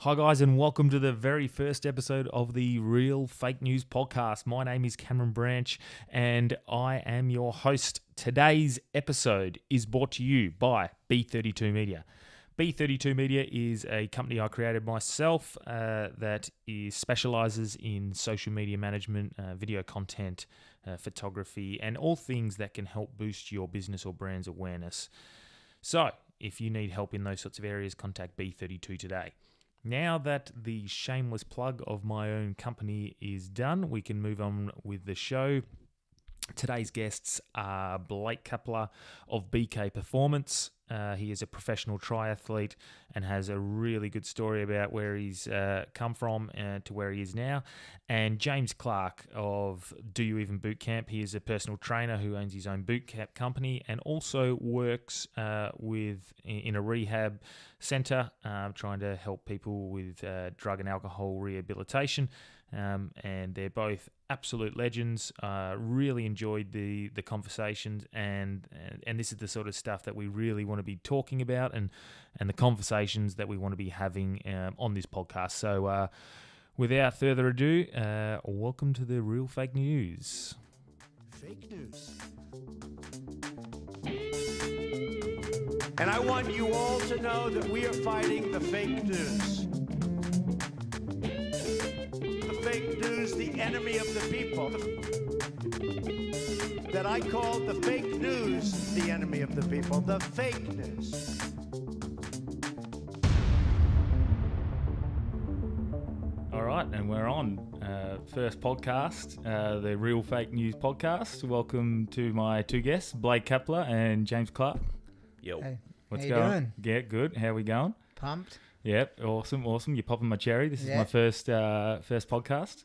Hi guys, and welcome to the very first episode of the Real Fake News podcast. My name is Cameron Branch and I am your host. Today's episode is brought to you by B32 Media. B32 Media is a company I created myself that specializes in social media management, video content, photography, and all things that can help boost your business or brand's awareness. So, if you need help in those sorts of areas, contact B32 today. Now that the shameless plug of my own company is done, we can move on with the show. Today's guests are Blake Kappler of BK Performance. He is a professional triathlete and has a really good story about where he's come from to where he is now. And James Clarke of Do You Even Boot Camp. He is a personal trainer who owns his own boot camp company and also works in a rehab centre trying to help people with drug and alcohol rehabilitation. And they're both absolute legends. Really enjoyed the conversations, and this is the sort of stuff that we really want to be talking about, and the conversations that we want to be having on this podcast. So, without further ado, welcome to the Real Fake News. Fake news. And I want you all to know that we are fighting the fake news. Fake news, the enemy of the people. That I call the fake news the enemy of the people. The fake news. All right, and we're on. First podcast, the Real Fake News podcast. Welcome to my two guests, Blake Kappler and James Clarke. Yo. Hey, What's how you going? doing? Yeah, good. How we going? Pumped. Yep, awesome. You're popping my cherry. This is Yeah. my first podcast.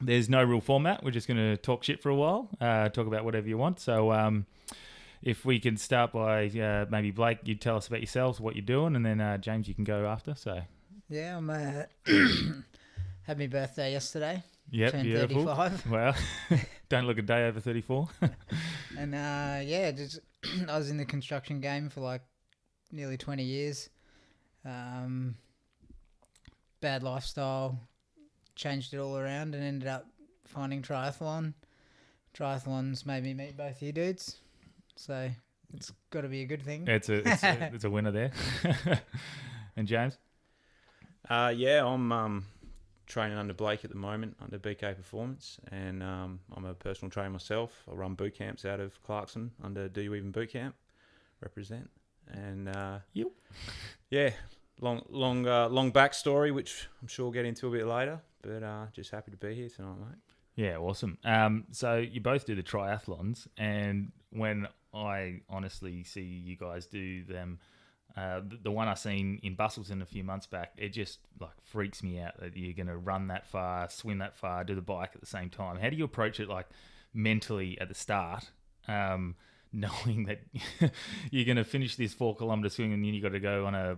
There's no real format. We're just going to talk shit for a while, talk about whatever you want. So if we can start by maybe Blake, you tell us about yourselves, what you're doing, and then James, you can go after. So Yeah, I'm had my birthday yesterday. yep, Turned beautiful. 35. Well, don't look a day over 34. And just I was in the construction game for like nearly 20 years. Bad lifestyle, changed it all around and ended up finding triathlon. Triathlons made me meet both you dudes. So it's got to be a good thing. it's a winner there. And James? I'm training under Blake at the moment, under BK Performance, and I'm a personal trainer myself. I run boot camps out of Clarkson under Do You Even Boot Camp, represent. And Yep. yeah, long backstory, which I'm sure we'll get into a bit later, but just happy to be here tonight, mate. Yeah, awesome. So you both do the triathlons, and when I honestly see you guys do them, the one I seen in Busselton a few months back, it just like freaks me out that you're going to run that far, swim that far, do the bike at the same time. How do you approach it like mentally at the start, knowing that you're going to finish this 4 kilometre swim and then you got to go on a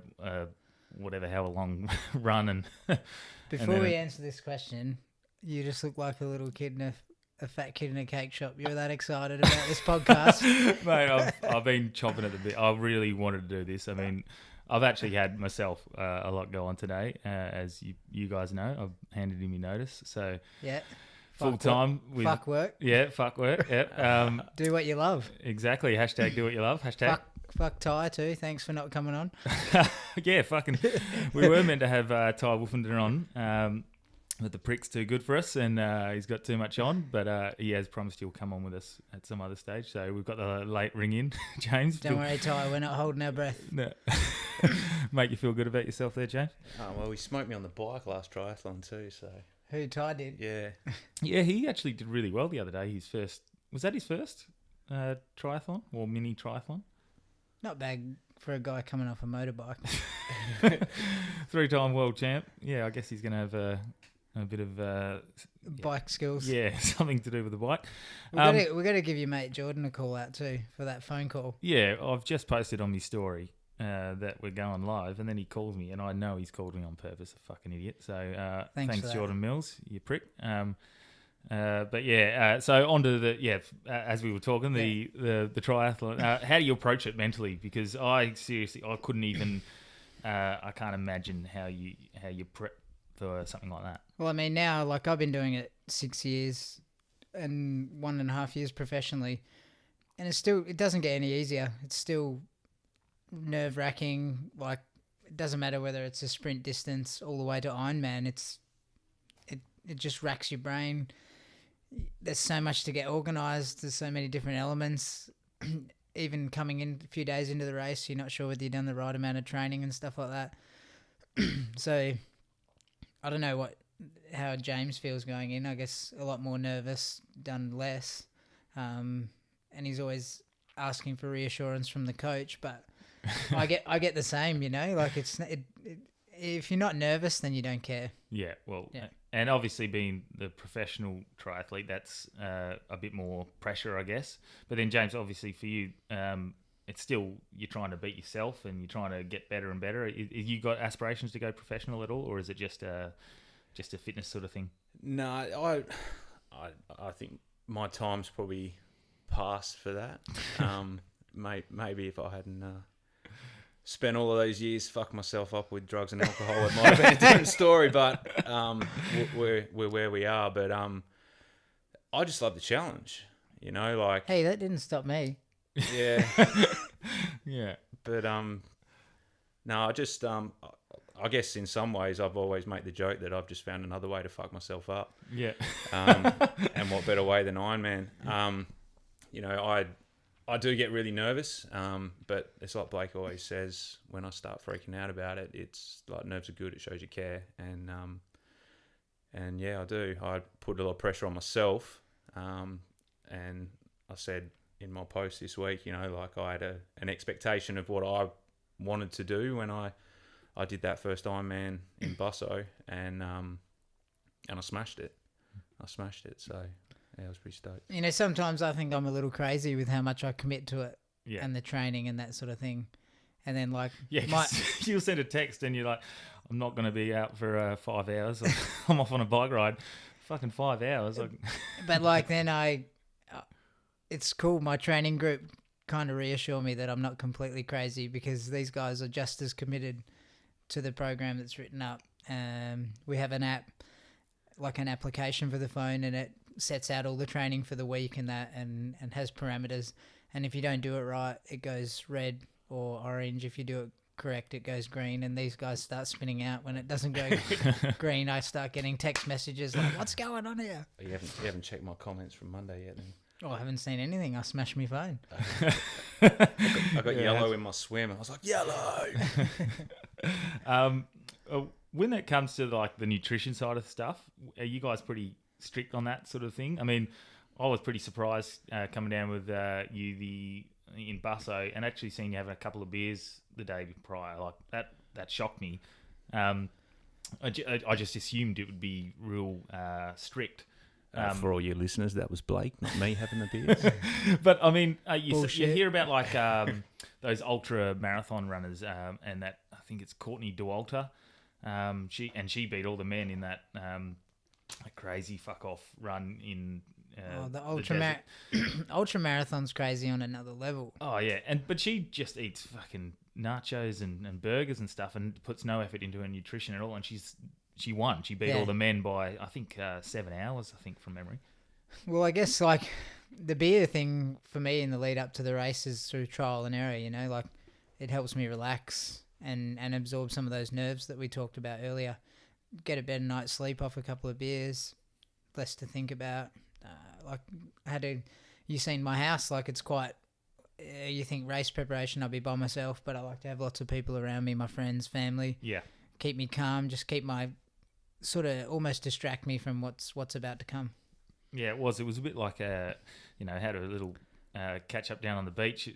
however long run and Before we answer this question, you just look like a little kid in a fat kid in a cake shop. You're that excited about this podcast. Mate, I've been chomping at the bit. I really wanted to do this. I mean, I've actually had myself a lot go on today, as you guys know. I've handed in my notice, so Yeah. full time with Fuck work. Yeah, fuck work. Yep. Do what you love. Exactly. Hashtag do what you love. Hashtag. Fuck Ty too. Thanks for not coming on. Yeah, fucking. We were meant to have Ty Wolfenden on, but the prick's too good for us, and he's got too much on. But he has promised he'll come on with us at some other stage. So we've got the late ring in, James. Don't worry, Ty. We're not holding our breath. No. Make you feel good about yourself there, James? Oh, well, he smoked me on the bike last triathlon too, so Who Ty did? yeah. Yeah, he actually did really well the other day. Was that his first triathlon or mini triathlon? Not bad for a guy coming off a motorbike. 3-time world champ. Yeah, I guess he's going to have a bit of Bike skills. yeah, something to do with the bike. We're gonna give your mate Jordan a call out too for that phone call. Yeah, I've just posted on my story that we're going live, and then he calls me, and I know he's called me on purpose, a fucking idiot. So Thanks for thanks that. Jordan Mills, you prick. But yeah, so onto the as we were talking, the triathlon. How do you approach it mentally? Because I couldn't even I can't imagine how you prep for something like that. Well, I mean, now, like, I've been doing it 6 years and 1.5 years professionally, and it doesn't get any easier. It's still nerve-wracking. Like, it doesn't matter whether it's a sprint distance all the way to Ironman. It just racks your brain. There's so much to get organised. There's so many different elements. Even coming in a few days into the race, you're not sure whether you've done the right amount of training and stuff like that. So I don't know how James feels going in. I guess a lot more nervous, done less, and he's always asking for reassurance from the coach. But I get the same, you know. Like if you're not nervous, then you don't care. Yeah, well, and obviously being the professional triathlete, that's a bit more pressure, I guess. But then, James, obviously for you, it's still, you're trying to beat yourself and you're trying to get better and better. You got aspirations to go professional at all, or is it just a fitness sort of thing? No, I think my time's probably past for that. Maybe if I hadn't spent all of those years fucking myself up with drugs and alcohol, it might have been a different story. But we're where we are. But I just love the challenge, you know. Like, hey, that didn't stop me. Yeah, yeah. But no, I just I guess in some ways I've always made the joke that I've just found another way to fuck myself up. Yeah. And what better way than Ironman? You know, I do get really nervous, but it's like Blake always says, when I start freaking out about it, it's like nerves are good, it shows you care. And yeah, I do. I put a lot of pressure on myself. And I said in my post this week, you know, like I had an expectation of what I wanted to do when I did that first Ironman in Busso, and I smashed it. So yeah, I was pretty stoked. You know, sometimes I think I'm a little crazy with how much I commit to it, Yeah. and the training and that sort of thing. And then, like, Yeah, 'cause you'll send a text and you're like, I'm not going to be out for 5 hours. I'm off on a bike ride. Fucking 5 hours. but like then it's cool. My training group kind of reassure me that I'm not completely crazy, because these guys are just as committed to the program that's written up. We have an app, like an application for the phone, and it sets out all the training for the week and that, and has parameters. And if you don't do it right, it goes red or orange. If you do it correct, it goes green. And these guys start spinning out when it doesn't go green. I start getting text messages like, "What's going on here?" You haven't checked my comments from Monday yet, then? Oh, I haven't seen anything. I smashed my phone. I got yellow in my swim. I was like, yellow. When it comes to like the nutrition side of stuff, are you guys pretty strict on that sort of thing? I mean, I was pretty surprised coming down with you in Busso and actually seeing you having a couple of beers the day prior. Like that shocked me. I just assumed it would be real strict. For all your listeners, that was Blake, not me having the beers. But I mean, you hear about like those ultra marathon runners, and that I think it's Courtney Dauwalter. She beat all the men in that crazy fuck off run in. The ultra marathon's crazy on another level. Oh yeah, but she just eats fucking nachos and burgers and stuff, and puts no effort into her nutrition at all. And she won. She beat all the men by I think 7 hours. I think from memory. Well, I guess like the beer thing for me in the lead up to the race is through trial and error. You know, like it helps me relax and absorb some of those nerves that we talked about earlier. Get a better night's sleep off a couple of beers, less to think about. You seen my house, like it's quite, you think race preparation, I'll be by myself, but I like to have lots of people around me, my friends, family. Yeah. Keep me calm, just keep my, sort of almost distract me from what's about to come. Yeah, it was a bit like had a little catch up down on the beach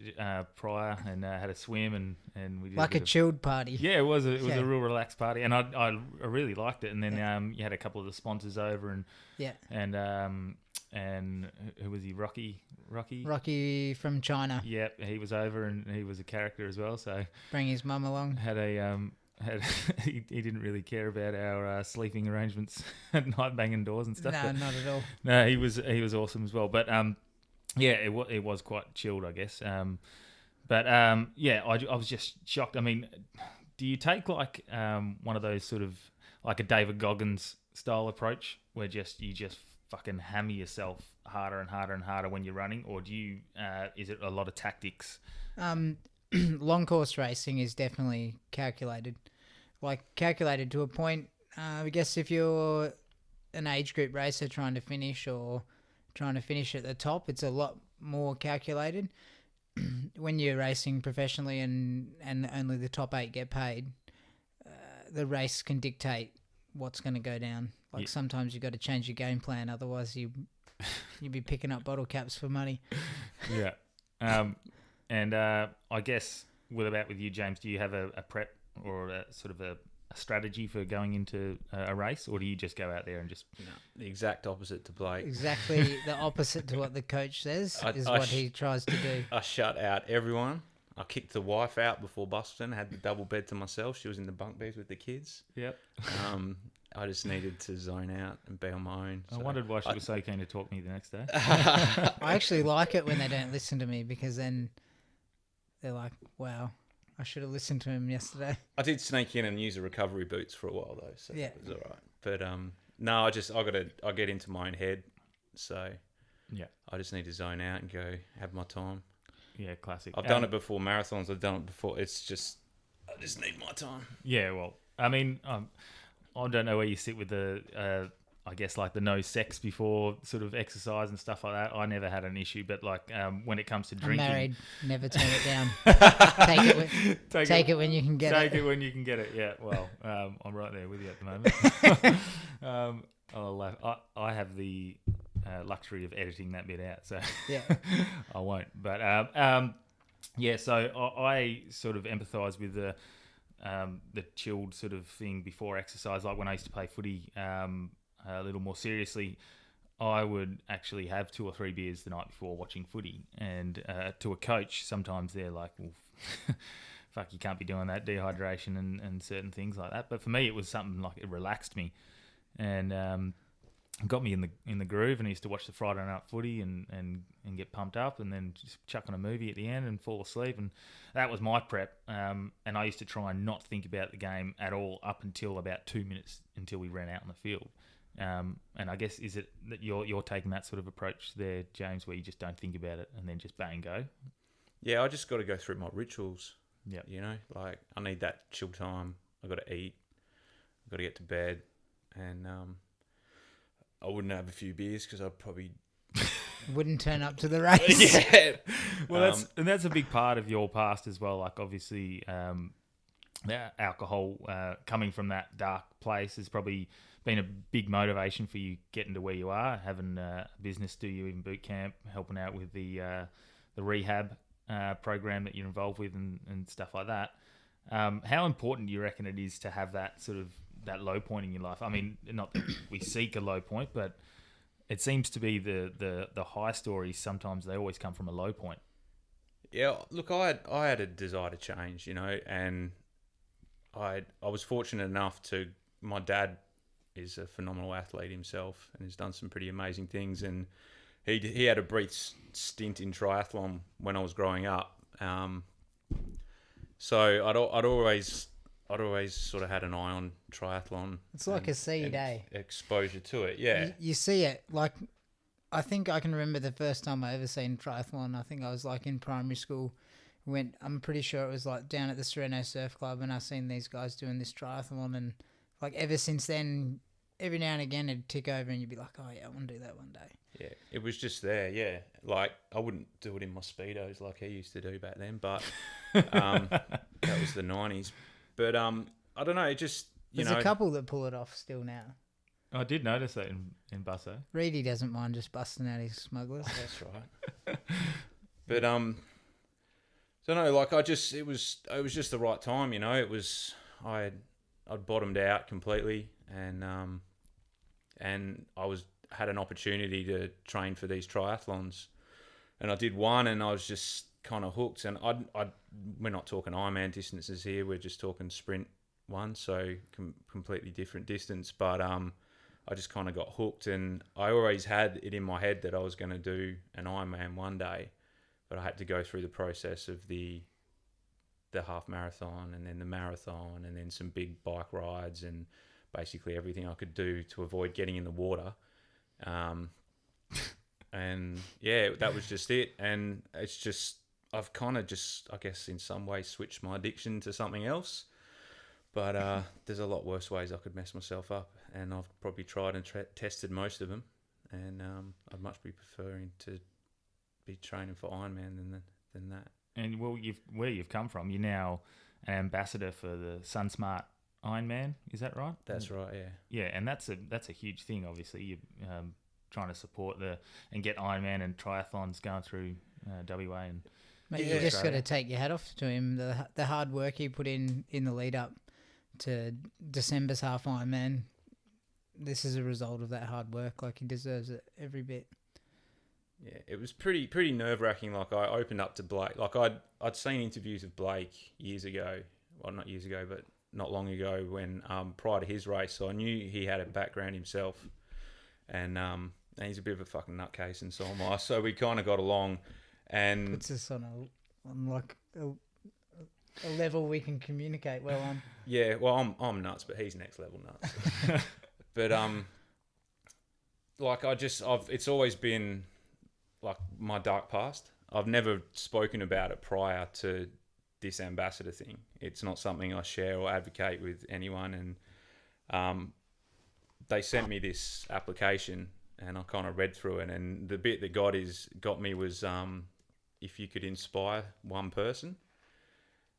prior, and had a swim and we did like a chilled party. Yeah, it was a real relaxed party, and I really liked it. And then you had a couple of the sponsors over, and who was he? Rocky from China. Yep, he was over, and he was a character as well. So bring his mum along. He didn't really care about our sleeping arrangements at night, banging doors and stuff. No, not at all. No, he was awesome as well. But it was quite chilled, I guess. I was just shocked. I mean, do you take like one of those sort of like a David Goggins style approach where you just fucking hammer yourself harder and harder and harder when you're running, or do you is it a lot of tactics? Long course racing is definitely calculated, like calculated to a point. I guess if you're an age group racer trying to finish at the top, it's a lot more calculated. When you're racing professionally and only the top 8 get paid, the race can dictate what's going to go down. Like sometimes you got to change your game plan, otherwise you'd be picking up bottle caps for money. Yeah. And I guess with you, James, do you have a prep or a sort of a strategy for going into a race, or do you just go out there and just... No, the exact opposite to Blake. Exactly the opposite to what the coach says he tries to do. I shut out everyone. I kicked the wife out before Boston, had the double bed to myself. She was in the bunk beds with the kids. Yep. I just needed to zone out and be on my own. I wondered why she was so keen to talk to me the next day. I actually like it when they don't listen to me, because then they're like, wow, I should have listened to him yesterday. I did sneak in and use the recovery boots for a while though, so yeah, it was all right. But no, I get into my own head, so yeah, I just need to zone out and go have my time. Yeah, classic. I've done it before marathons. I've done it before. It's just I just need my time. Yeah, well, I mean, I don't know where you sit with the. I guess like the no sex before sort of exercise and stuff like that. I never had an issue, but like when it comes to drinking, I'm married. Never turn it down. Take it when you can get it. Take it when you can get it. Yeah. Well, I'm right there with you at the moment. I have the luxury of editing that bit out, so yeah, I won't. But yeah. So I sort of empathise with the chilled sort of thing before exercise. Like when I used to play footy. A little more seriously, I would actually have 2 or 3 beers the night before watching footy. And to a coach, sometimes they're like, well, fuck, you can't be doing that, dehydration and certain things like that. But for me, it was something like it relaxed me and got me in the groove. And I used to watch the Friday night footy and get pumped up and then just chuck on a movie at the end and fall asleep. And that was my prep. And I used to try and not think about the game at all up until about 2 minutes until we ran out on the field. And I guess, is it that you're taking that sort of approach there, James, where you just don't think about it and then just bang go? Yeah, I just got to go through my rituals. Yeah, you know, like I need that chill time. I got to eat. I got to get to bed, and I wouldn't have a few beers because I'd probably wouldn't turn up to the race. Yeah, well, that's a big part of your past as well. Like obviously, alcohol coming from that dark place has probably been a big motivation for you getting to where you are, having a business do you in boot camp, helping out with the rehab program that you're involved with and stuff like that. How important do you reckon it is to have that sort of that low point in your life? I mean, not that we seek a low point, but it seems to be the high stories, sometimes they always come from a low point. Yeah, look, I had a desire to change, you know, and I was fortunate enough to, my dad is a phenomenal athlete himself and has done some pretty amazing things, and he had a brief stint in triathlon when I was growing up. So I'd always sort of had an eye on triathlon. It's like a seed, eh? Exposure to it, yeah. You see it. Like, I think I can remember the first time I ever seen triathlon. I think I was like in primary school. I'm pretty sure it was like down at the Sereno Surf Club, and I seen these guys doing this triathlon, and like ever since then, every now and again it'd tick over and you'd be like, oh yeah, I want to do that one day. Yeah, it was just there, yeah. Like, I wouldn't do it in my Speedos like he used to do back then, but that was the 90s. But I don't know, it just, There's a couple that pull it off still now. I did notice that in Busso. Reedy doesn't mind just busting out his smugglers. That's right. But don't know, like it was just the right time, you know. It was I'd bottomed out completely, and I had an opportunity to train for these triathlons, and I did one, and I was just kind of hooked. And we're not talking Ironman distances here; we're just talking sprint one, so completely different distance. But I just kind of got hooked, and I always had it in my head that I was going to do an Ironman one day, but I had to go through the process of the the half marathon and then the marathon and then some big bike rides and basically everything I could do to avoid getting in the water. And yeah, that was just it. And it's just, I've kind of just, I guess in some ways switched my addiction to something else. But there's a lot worse ways I could mess myself up, and I've probably tried and tested most of them. And I'd much be preferring to be training for Ironman than that. And well, where you've come from, you're now an ambassador for the SunSmart Ironman. Is that right? That's right. Yeah. Yeah, and that's a huge thing. Obviously, you're trying to support and get Ironman and triathlons going through WA and. Mate, you just got to take your hat off to him. The hard work he put in the lead up to December's half Ironman. This is a result of that hard work. Like, he deserves it every bit. Yeah, it was pretty nerve wracking. Like, I opened up to Blake. Like, I'd seen interviews of Blake years ago. Well, not years ago, but not long ago when prior to his race. So I knew he had a background himself, and he's a bit of a fucking nutcase, and so am I. So we kind of got along. And puts us on a level we can communicate well on. Yeah, well, I'm nuts, but he's next level nuts. But like it's always been like my dark past. I've never spoken about it prior to this ambassador thing. It's not something I share or advocate with anyone. And they sent me this application, and I kind of read through it. And the bit that got me was if you could inspire one person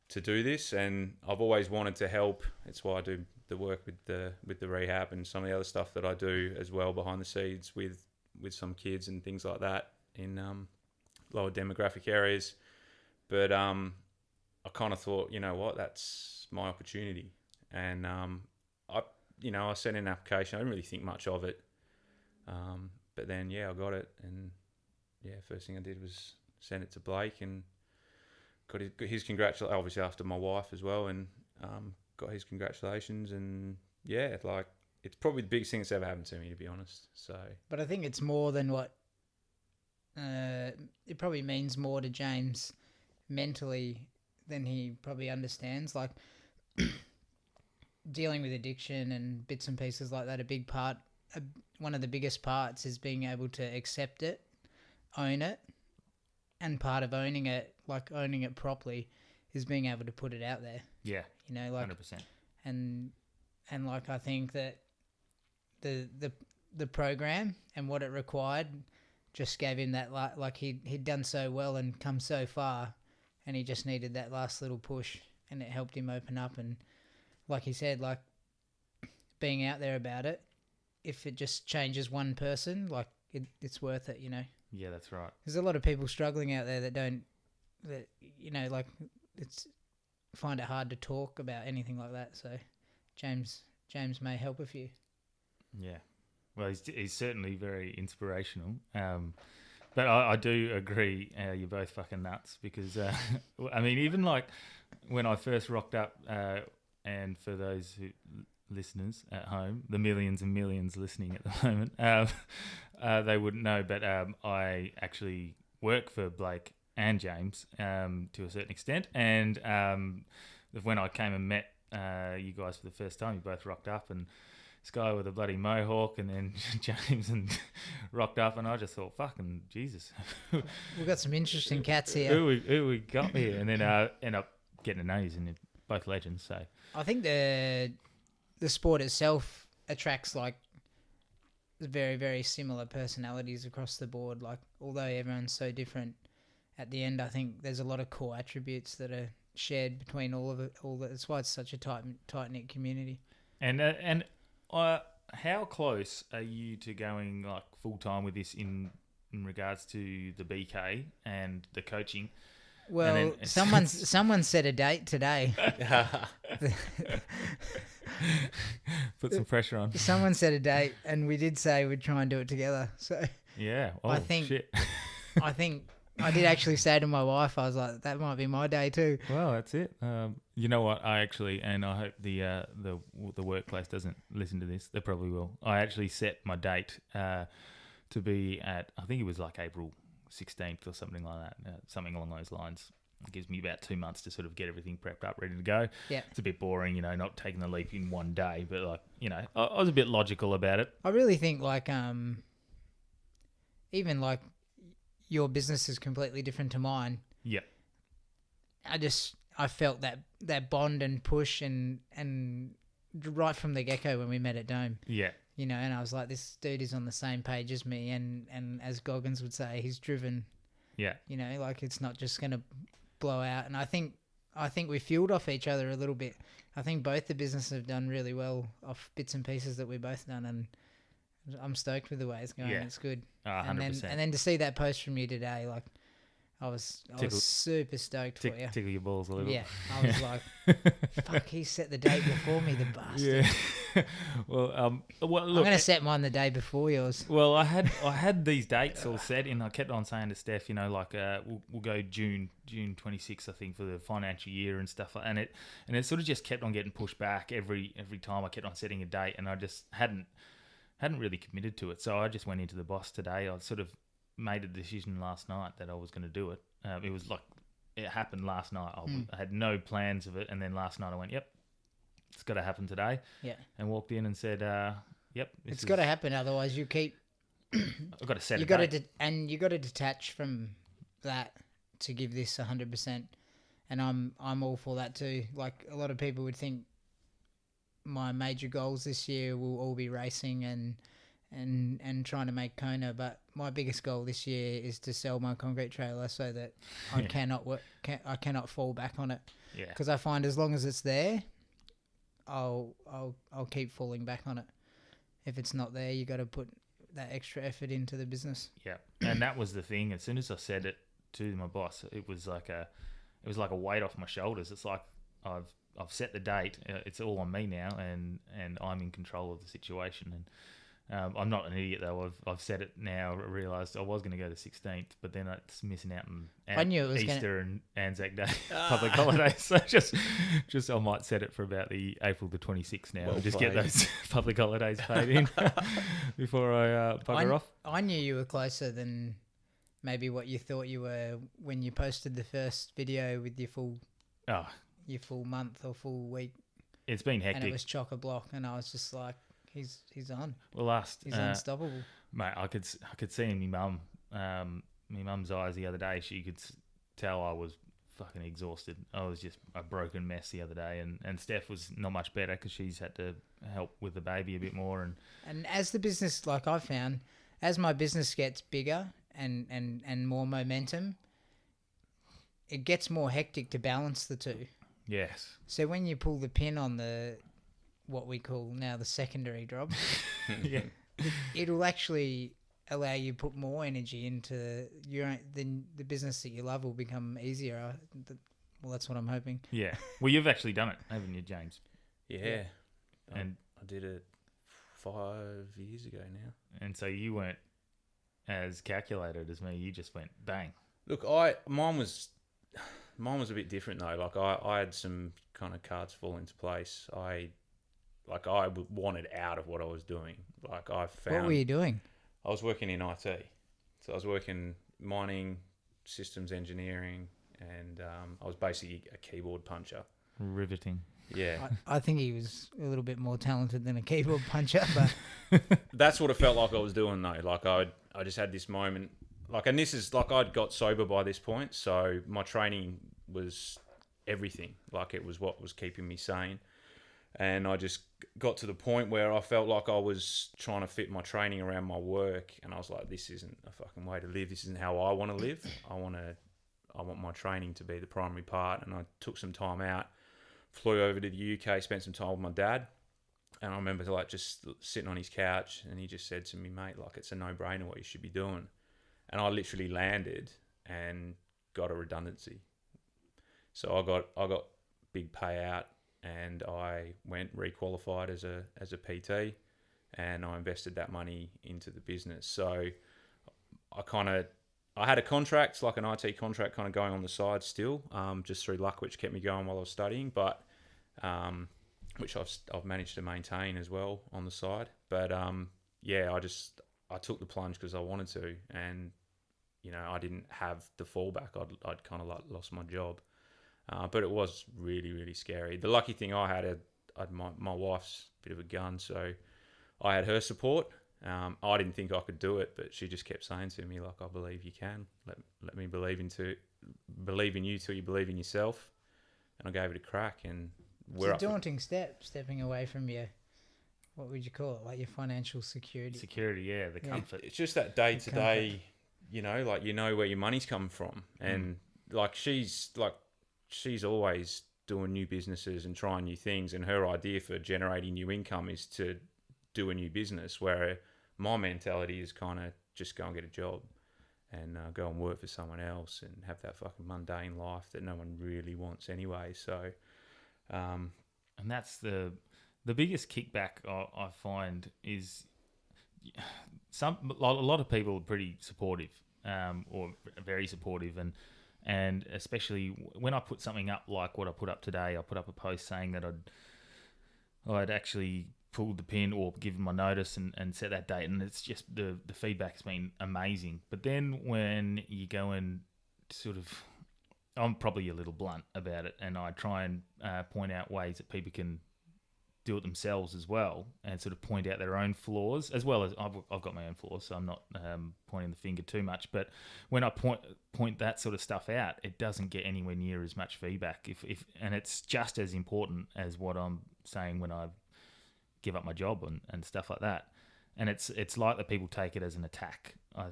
to do this. And I've always wanted to help. It's why I do the work with the rehab and some of the other stuff that I do as well behind the scenes with some kids and things like that in lower demographic areas. But I kind of thought, you know what, that's my opportunity. And I sent in an application. I didn't really think much of it. But then, I got it. And first thing I did was send it to Blake and got his congratulations, obviously after my wife as well, and got his congratulations. And it's probably the biggest thing that's ever happened to me, to be honest. So, but I think it's more than what it probably means more to James mentally than he probably understands. Like, dealing with addiction and bits and pieces like that, one of the biggest parts is being able to accept it, own it, and part of owning it, like owning it properly, is being able to put it out there. Yeah, 100%. And like, I think that the program and what it required just gave him that, like he'd done so well and come so far, and he just needed that last little push, and it helped him open up. And like he said, like, being out there about it, if it just changes one person, like it's worth it, Yeah, that's right. There's a lot of people struggling out there that find it hard to talk about anything like that. So James may help a few. Yeah. Well, he's certainly very inspirational. But I do agree, you're both fucking nuts, because, I mean, even like when I first rocked up, and for those listeners at home, the millions and millions listening at the moment, they wouldn't know, but I actually work for Blake and James to a certain extent. And when I came and met you guys for the first time, you both rocked up, and this guy with a bloody mohawk, and then James and rocked up, and I just thought, fucking Jesus. We've got some interesting cats here. Who we got here? And then end up getting to know you, and they're both legends. So I think the sport itself attracts like very, very similar personalities across the board. Like, although everyone's so different, at the end I think there's a lot of core attributes that are shared between all of it. That's why it's such a tight knit community. And how close are you to going like full time with this in regards to the BK and the coaching? Well, someone set a date today. Put some pressure on. Someone set a date, and we did say we'd try and do it together. So yeah, shit. I think I did actually say to my wife, I was like, that might be my day too. Well, that's it. You know what? I actually, and I hope the workplace doesn't listen to this. They probably will. I actually set my date to be at, I think it was like April 16th or something like that, something along those lines. It gives me about 2 months to sort of get everything prepped up, ready to go. Yeah. It's a bit boring, not taking the leap in one day, but like, I was a bit logical about it. I really think like even like your business is completely different to mine. Yeah. I felt that bond and push and right from the get-go when we met at Dome. Yeah. And I was like, this dude is on the same page as me, and as Goggins would say, he's driven. Yeah. Like it's not just going to blow out. And I think we fueled off each other a little bit. I think both the businesses have done really well off bits and pieces that we've both done, and I'm stoked with the way it's going. Yeah. It's good. 100%. And then to see that post from you today, like I was super stoked for you. Tickle your balls a little. Yeah, I was like, fuck, he set the date before me, the bastard. Yeah. Well, look, I'm going to set mine the day before yours. Well, I had these dates all set, and I kept on saying to Steph, we'll go June 26th, I think, for the financial year and stuff, and it sort of just kept on getting pushed back every time. I kept on setting a date, and I just hadn't really committed to it. So I just went into the boss today. I sort of made a decision last night that I was going to do it. It was like it happened last night. I had no plans of it, and then last night I went, "Yep, it's got to happen today." Yeah, and walked in and said, "Yep, it's got to happen. Otherwise, you keep. I've got to set. You got to and you got to detach from that to give this 100%. And I'm all for that too. Like a lot of people would think my major goals this year will all be racing and trying to make Kona, but my biggest goal this year is to sell my concrete trailer so that I cannot fall back on it. Yeah. Because I find as long as it's there, I'll keep falling back on it. If it's not there, you got to put that extra effort into the business. Yeah, and that was the thing. As soon as I said it to my boss, it was like a weight off my shoulders. It's like I've set the date. It's all on me now, and I'm in control of the situation. And I'm not an idiot though. I've said it now. I realised I was going to go to 16th, but then it's missing out on I knew it was Easter and Anzac Day public holidays. So just I might set it for about the April the 26th now, and just get those public holidays paid in before I bugger off. I knew you were closer than maybe what you thought you were when you posted the first video with your full month or full week. It's been hectic. And it was chock-a-block, and I was just like, he's on. Well, he's unstoppable. Mate, I could see in my mum's eyes the other day. She could tell I was fucking exhausted. I was just a broken mess the other day, and Steph was not much better because she's had to help with the baby a bit more. And as the business, like I found, as my business gets bigger and more momentum, it gets more hectic to balance the two. Yes. So when you pull the pin on what we call now the secondary drop, yeah, it'll actually allow you to put more energy into the business that you love will become easier. Well, that's what I'm hoping. Yeah. Well, you've actually done it, haven't you, James? Yeah. And I did it 5 years ago now. And so you weren't as calculated as me. You just went bang. Look, mine was a bit different though. Like I had some kind of cards fall into place. I wanted out of what I was doing. Like I found. What were you doing? I was working in IT, so I was working mining, systems engineering, and I was basically a keyboard puncher. Riveting. Yeah, I think he was a little bit more talented than a keyboard puncher, but that's what it felt like I was doing though. Like I just had this moment. And this is I'd got sober by this point, so my training was everything. Like it was what was keeping me sane. And I just got to the point where I felt like I was trying to fit my training around my work, and I was like, "This isn't a fucking way to live. This isn't how I want to live. I want my training to be the primary part." And I took some time out, flew over to the UK, spent some time with my dad, and I remember just sitting on his couch, and he just said to me, "Mate, it's a no-brainer what you should be doing." And I literally landed and got a redundancy. So I got big payout. And I went requalified as a PT, and I invested that money into the business. So I had a contract, like an IT contract, kind of going on the side still, just through luck, which kept me going while I was studying, but which I've managed to maintain as well on the side. But I took the plunge because I wanted to, and I didn't have the fallback. I'd kind of like lost my job. But it was really, really scary. The lucky thing I had my wife's a bit of a gun, so I had her support. I didn't think I could do it, but she just kept saying to me, like, I believe you can. Let me believe in you till you believe in yourself. And I gave it a crack. And It's a daunting step, stepping away from your, what would you call it, like your financial security. Security, yeah, the comfort. It's just that day to day, like where your money's coming from. And like she's always doing new businesses and trying new things, and her idea for generating new income is to do a new business, where my mentality is kind of just go and get a job and go and work for someone else and have that fucking mundane life that no one really wants anyway. So and that's the biggest kickback I find is a lot of people are pretty supportive, or very supportive, and especially when I put something up like what I put up today. I put up a post saying that I'd actually pulled the pin or given my notice and set that date, and it's just the feedback's been amazing. But then when you go and sort of, I'm probably a little blunt about it, and I try and point out ways that people can do it themselves as well, and sort of point out their own flaws, as well as I've got my own flaws, so I'm not pointing the finger too much. But when I point that sort of stuff out, it doesn't get anywhere near as much feedback. And it's just as important as what I'm saying when I give up my job and stuff like that. And it's like that people take it as an attack, I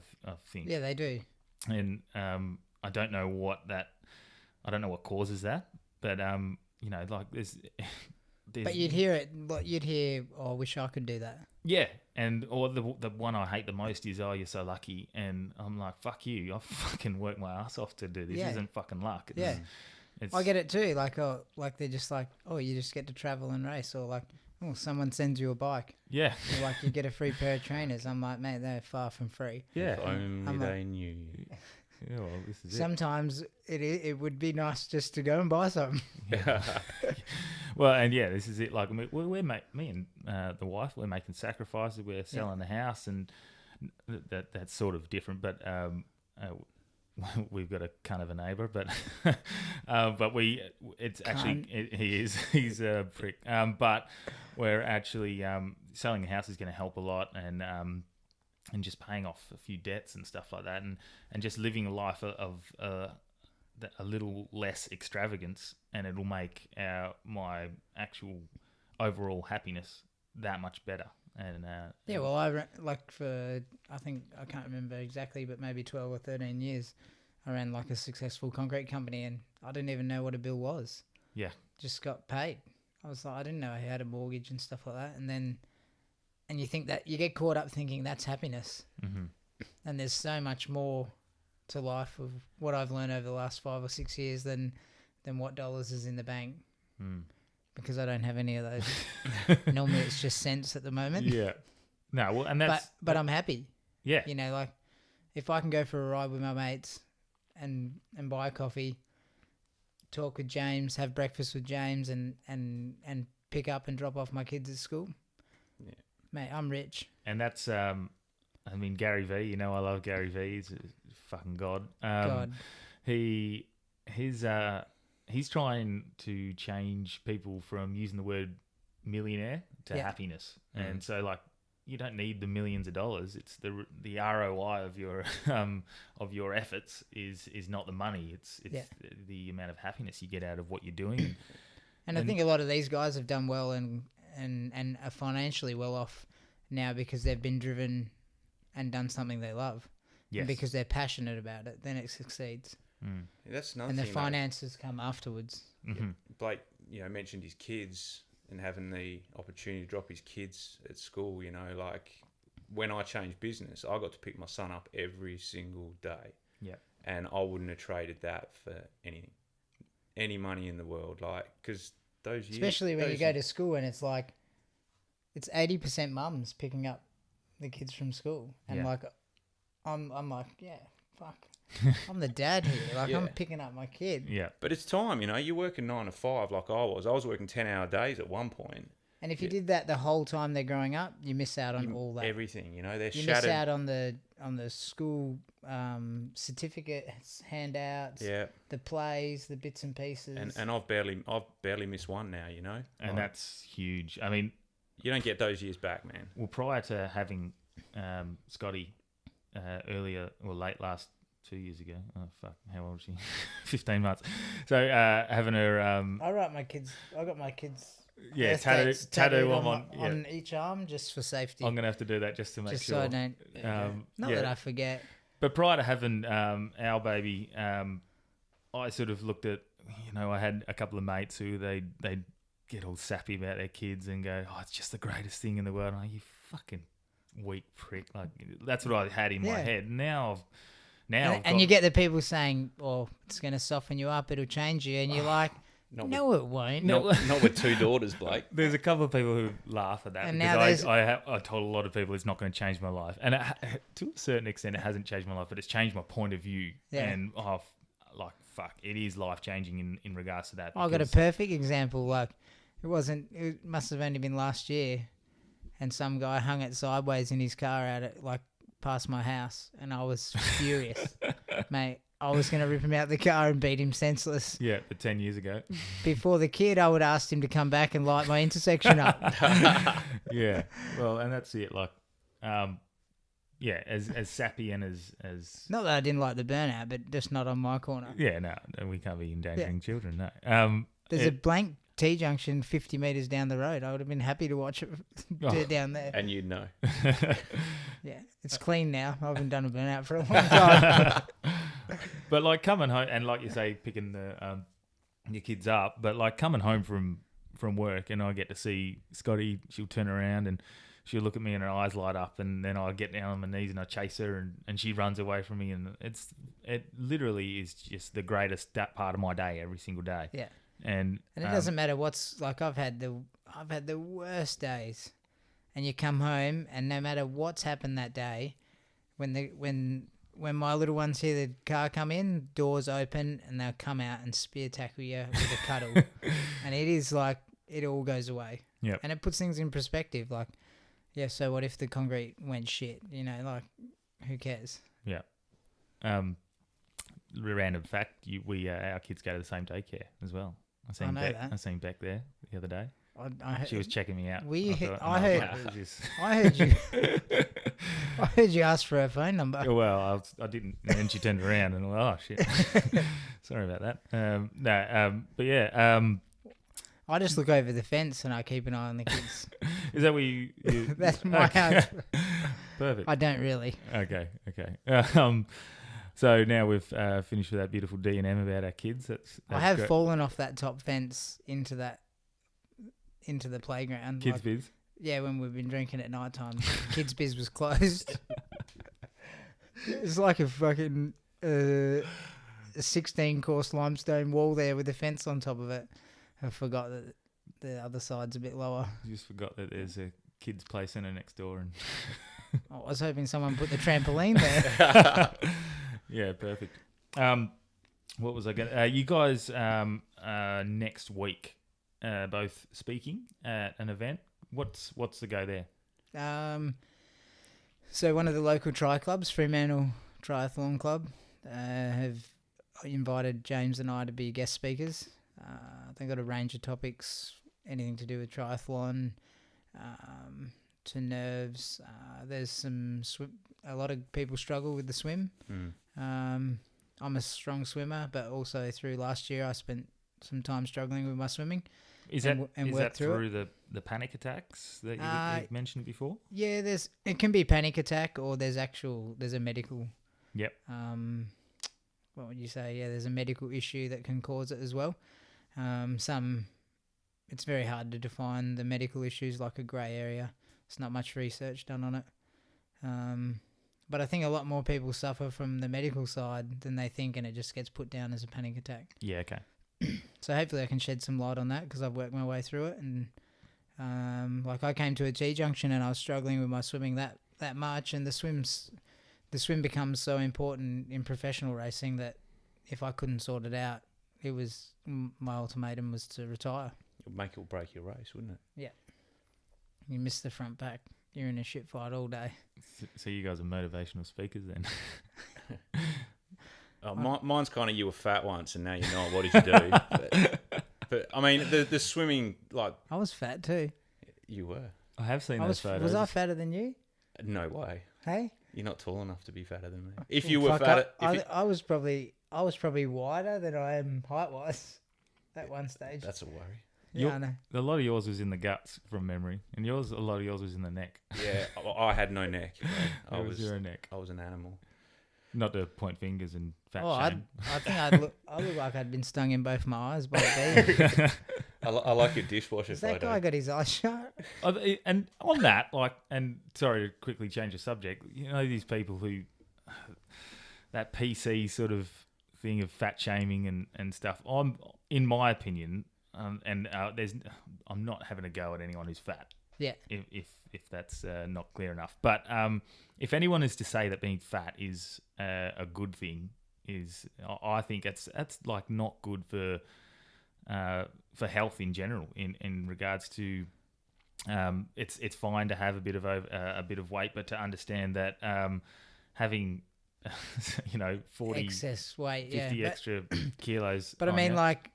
think. Yeah, they do. And I don't know what causes that, but like there's But you'd hear it. You'd hear, "Oh, I wish I could do that." Yeah, or the one I hate the most is, "Oh, you're so lucky," and I'm like, "Fuck you! I fucking worked my ass off to do this. Yeah. This isn't fucking luck." I get it too. Like, like they're just like, "Oh, you just get to travel and race," or like, "Oh, someone sends you a bike." Yeah, Or like you get a free pair of trainers. I'm like, mate, they're far from free. yeah. if only they knew. Yeah, well, this is Sometimes it would be nice just to go and buy something. Well, and yeah, this is it. Like me and the wife, we're making sacrifices. We're selling the house, and that's sort of different. But we've got a kind of a neighbour, but it's actually he's a prick. But we're actually selling the house is going to help a lot, and just paying off a few debts and stuff like that, and just living a life of a little less extravagance, and it'll make my actual overall happiness that much better. And Yeah, well, I think I can't remember exactly, but maybe 12 or 13 years, I ran like a successful concrete company, and I didn't even know what a bill was. Yeah, Just got paid. I was like, I didn't know I had a mortgage and stuff like that, and you think that you get caught up thinking that's happiness, and there's so much more to life of what I've learned over the last 5 or 6 years than what dollars is in the bank. Because I don't have any of those. Normally it's just cents at the moment. yeah. No, well, and that's but I'm happy. yeah, Like if I can go for a ride with my mates and buy a coffee, talk with James, have breakfast with James, and pick up and drop off my kids at school. Yeah. Mate, I'm rich. and that's I mean, Gary V. I love Gary V. He's a fucking god. God. He's trying to change people from using the word millionaire to happiness, and so like you don't need the millions of dollars. It's the ROI of your efforts is not the money. It's the amount of happiness you get out of what you're doing. And I think a lot of these guys have done well and are financially well off now because they've been driven and done something they love. Yes. And because they're passionate about it, then it succeeds. Yeah, that's another And the thing. finances come afterwards. Blake, mentioned his kids and having the opportunity to drop his kids at school. Like when I changed business, I got to pick my son up every single day. Yeah. And I wouldn't have traded that for anything, any money in the world. Like, because those years, Especially when you go to school and it's like, it's 80% mums picking up the kids from school. And Yeah. like, I'm like, yeah, fuck. I'm the dad here. Like, I'm picking up my kid. Yeah. But it's time, you're working 9 to 5 like I was. I was working 10-hour days at one point. And if you did that the whole time they're growing up, you miss out on all that. Everything, you know, they're You shattered. miss out on the school certificates, handouts, the plays, the bits and pieces. And I've barely missed one now, you know. And that's huge. I mean, you don't get those years back, man. well, prior to having Scotty earlier or late last 2 years ago. Oh fuck, how old is she? 15 months. So having her. I got my kids. Yeah, birthdays tattoo on each arm just for safety. I'm gonna have to do that just to make just sure. so I don't. Not that I forget. But prior to having our baby, I sort of looked at, you know, I had a couple of mates who they'd get all sappy about their kids and go, "Oh, it's just the greatest thing in the world." I'm like, you fucking weak prick. Like that's what I had in my head. Now And you get the people saying, "Oh, it's going to soften you up. It'll change you," and you're like, "No, it won't." Not with two daughters, Blake. There's a couple of people who laugh at that And because now I told a lot of people it's not going to change my life, and to a certain extent, it hasn't changed my life, but it's changed my point of view. Yeah. And fuck, it is life changing in regards to that. I got a perfect example. Like, it must have only been last year, and some guy hung it sideways in his car out at past my house, and I was furious, mate. I was going to rip him out the car and beat him senseless. Yeah, but 10 years ago. Before the kid, I would ask him to come back and light my intersection up. Yeah, well, and that's it. Like, yeah, as sappy and as not that I didn't like the burnout, but just not on my corner. Yeah, no, we can't be endangering children. No. There's a blank T-junction 50 metres down the road. I would have been happy to watch it do it down there. And you'd know. Yeah, it's clean now. I haven't done a burnout for a long time. But like coming home and like you say, picking the your kids up, but like coming home from work and I get to see Scotty, she'll turn around and she'll look at me and her eyes light up, and then I get down on my knees and I chase her and she runs away from me, and it literally is just the greatest part of my day every single day. Yeah. And it doesn't matter what's like. I've had the worst days, and you come home, and no matter what's happened that day, when my little ones hear the car come in, doors open, and they'll come out and spear tackle you with a cuddle, and it is like it all goes away. Yeah. And it puts things in perspective. Like, yeah, so what if the concrete went shit? You know, like, who cares? Yeah. Random fact: our kids go to the same daycare as well. I seen Beck there the other day. She was checking me out. I heard you. I heard you ask for her phone number. Well, I didn't, and then she turned around and oh shit, sorry about that. But yeah, I just look over the fence and I keep an eye on the kids. Is that where you That's my house. Perfect. I don't really. Okay. So now we've finished with that beautiful D&M about our kids. That's I have great. fallen off that top fence into the playground. Kids biz. Yeah, when we've been drinking at night time. Kids biz was closed. It's like a fucking 16-course limestone wall there with a fence on top of it. I forgot that the other side's a bit lower. You just forgot that there's a kids play centre next door. And I was hoping someone put the trampoline there. Yeah, perfect. What was I going? You guys next week, both speaking at an event. What's the go there? So one of the local tri clubs, Fremantle Triathlon Club, have invited James and I to be guest speakers. They've got a range of topics, anything to do with triathlon, to nerves. There's a lot of people struggle with the swim. I'm a strong swimmer, but also through last year I spent some time struggling with my swimming. Is that through the panic attacks that you've mentioned before? Yeah, it can be panic attack, or there's a medical. Yep. What would you say? Yeah, there's a medical issue that can cause it as well. It's very hard to define the medical issues, like a grey area. There's not much research done on it. But I think a lot more people suffer from the medical side than they think, and it just gets put down as a panic attack. Yeah, okay. So hopefully I can shed some light on that, because I've worked my way through it. And like I came to a T-junction and I was struggling with my swimming that much, and the swim becomes so important in professional racing that if I couldn't sort it out, my ultimatum was to retire. It'd make or break your race, wouldn't it? Yeah. You miss the front pack. You're in a shit fight all day. So you guys are motivational speakers then? Mine's kind of, you were fat once and now you're not. What did you do? But I mean, the swimming, like, I was fat too. you were. I have seen I those was. photos. Was I fatter than you? No way. Hey. You're not tall enough to be fatter than me. If you were Fuck, fatter, I was probably wider than I am height wise at one stage. that's a worry. Yeah, I know. A lot of yours was in the guts from memory, and a lot of yours was in the neck. Yeah, I had no neck. Bro. It was zero neck. I was an animal. Not to point fingers and fat Oh, shame. I think I look like I'd been stung in both my eyes by a bee. I like your dishwasher Has that photo. guy got his eyes shut? And on that, and sorry to quickly change the subject, you know, these people who, that PC sort of thing of fat shaming and stuff, in my opinion, I'm not having a go at anyone who's fat. Yeah. If that's not clear enough. But if anyone is to say that being fat is a good thing, I think that's like not good for health in general. In regards to, it's fine to have a bit of weight, but to understand that having 40 Excess weight, 50 yeah. extra kilos. But I on mean, you. like,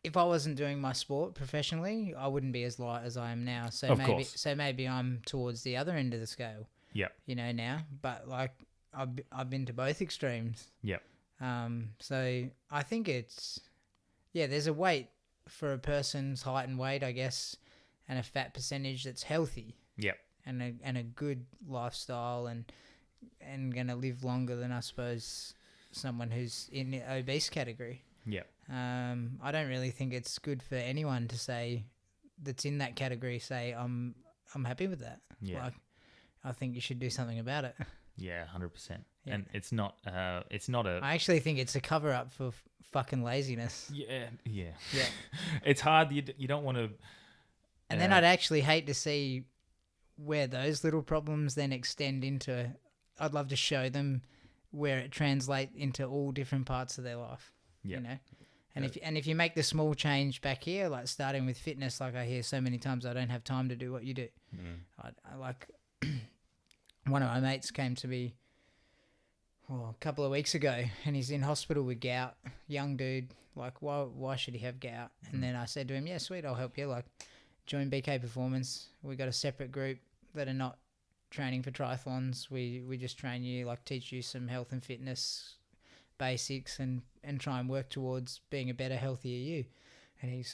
if I wasn't doing my sport professionally, I wouldn't be as light as I am now. So Of course. maybe I'm towards the other end of the scale. Yep. Now. But like, I've been to both extremes. Yep. So I think there's a weight for a person's height and weight, I guess, and a fat percentage that's healthy. Yep. And a good lifestyle and gonna live longer than, I suppose, someone who's in the obese category. Yep. I don't really think it's good for anyone to say that's in that category, say I'm happy with that. Yeah. Like, I think you should do something about it. Yeah, 100%. Yeah. And it's not a. I actually think it's a cover up for fucking laziness. Yeah. Yeah. It's hard. You don't want to. And then I'd actually hate to see where those little problems then extend into. I'd love to show them where it translates into all different parts of their life. Yeah. And if you make the small change back here, like starting with fitness, like I hear so many times, I don't have time to do what you do. I like one of my mates came to me a couple of weeks ago, and he's in hospital with gout. Young dude, like why should he have gout? And then I said to him, yeah, sweet, I'll help you. Like, join BK Performance. We got a separate group that are not training for triathlons. We just train you, like teach you some health and fitness basics and try and work towards being a better, healthier you. And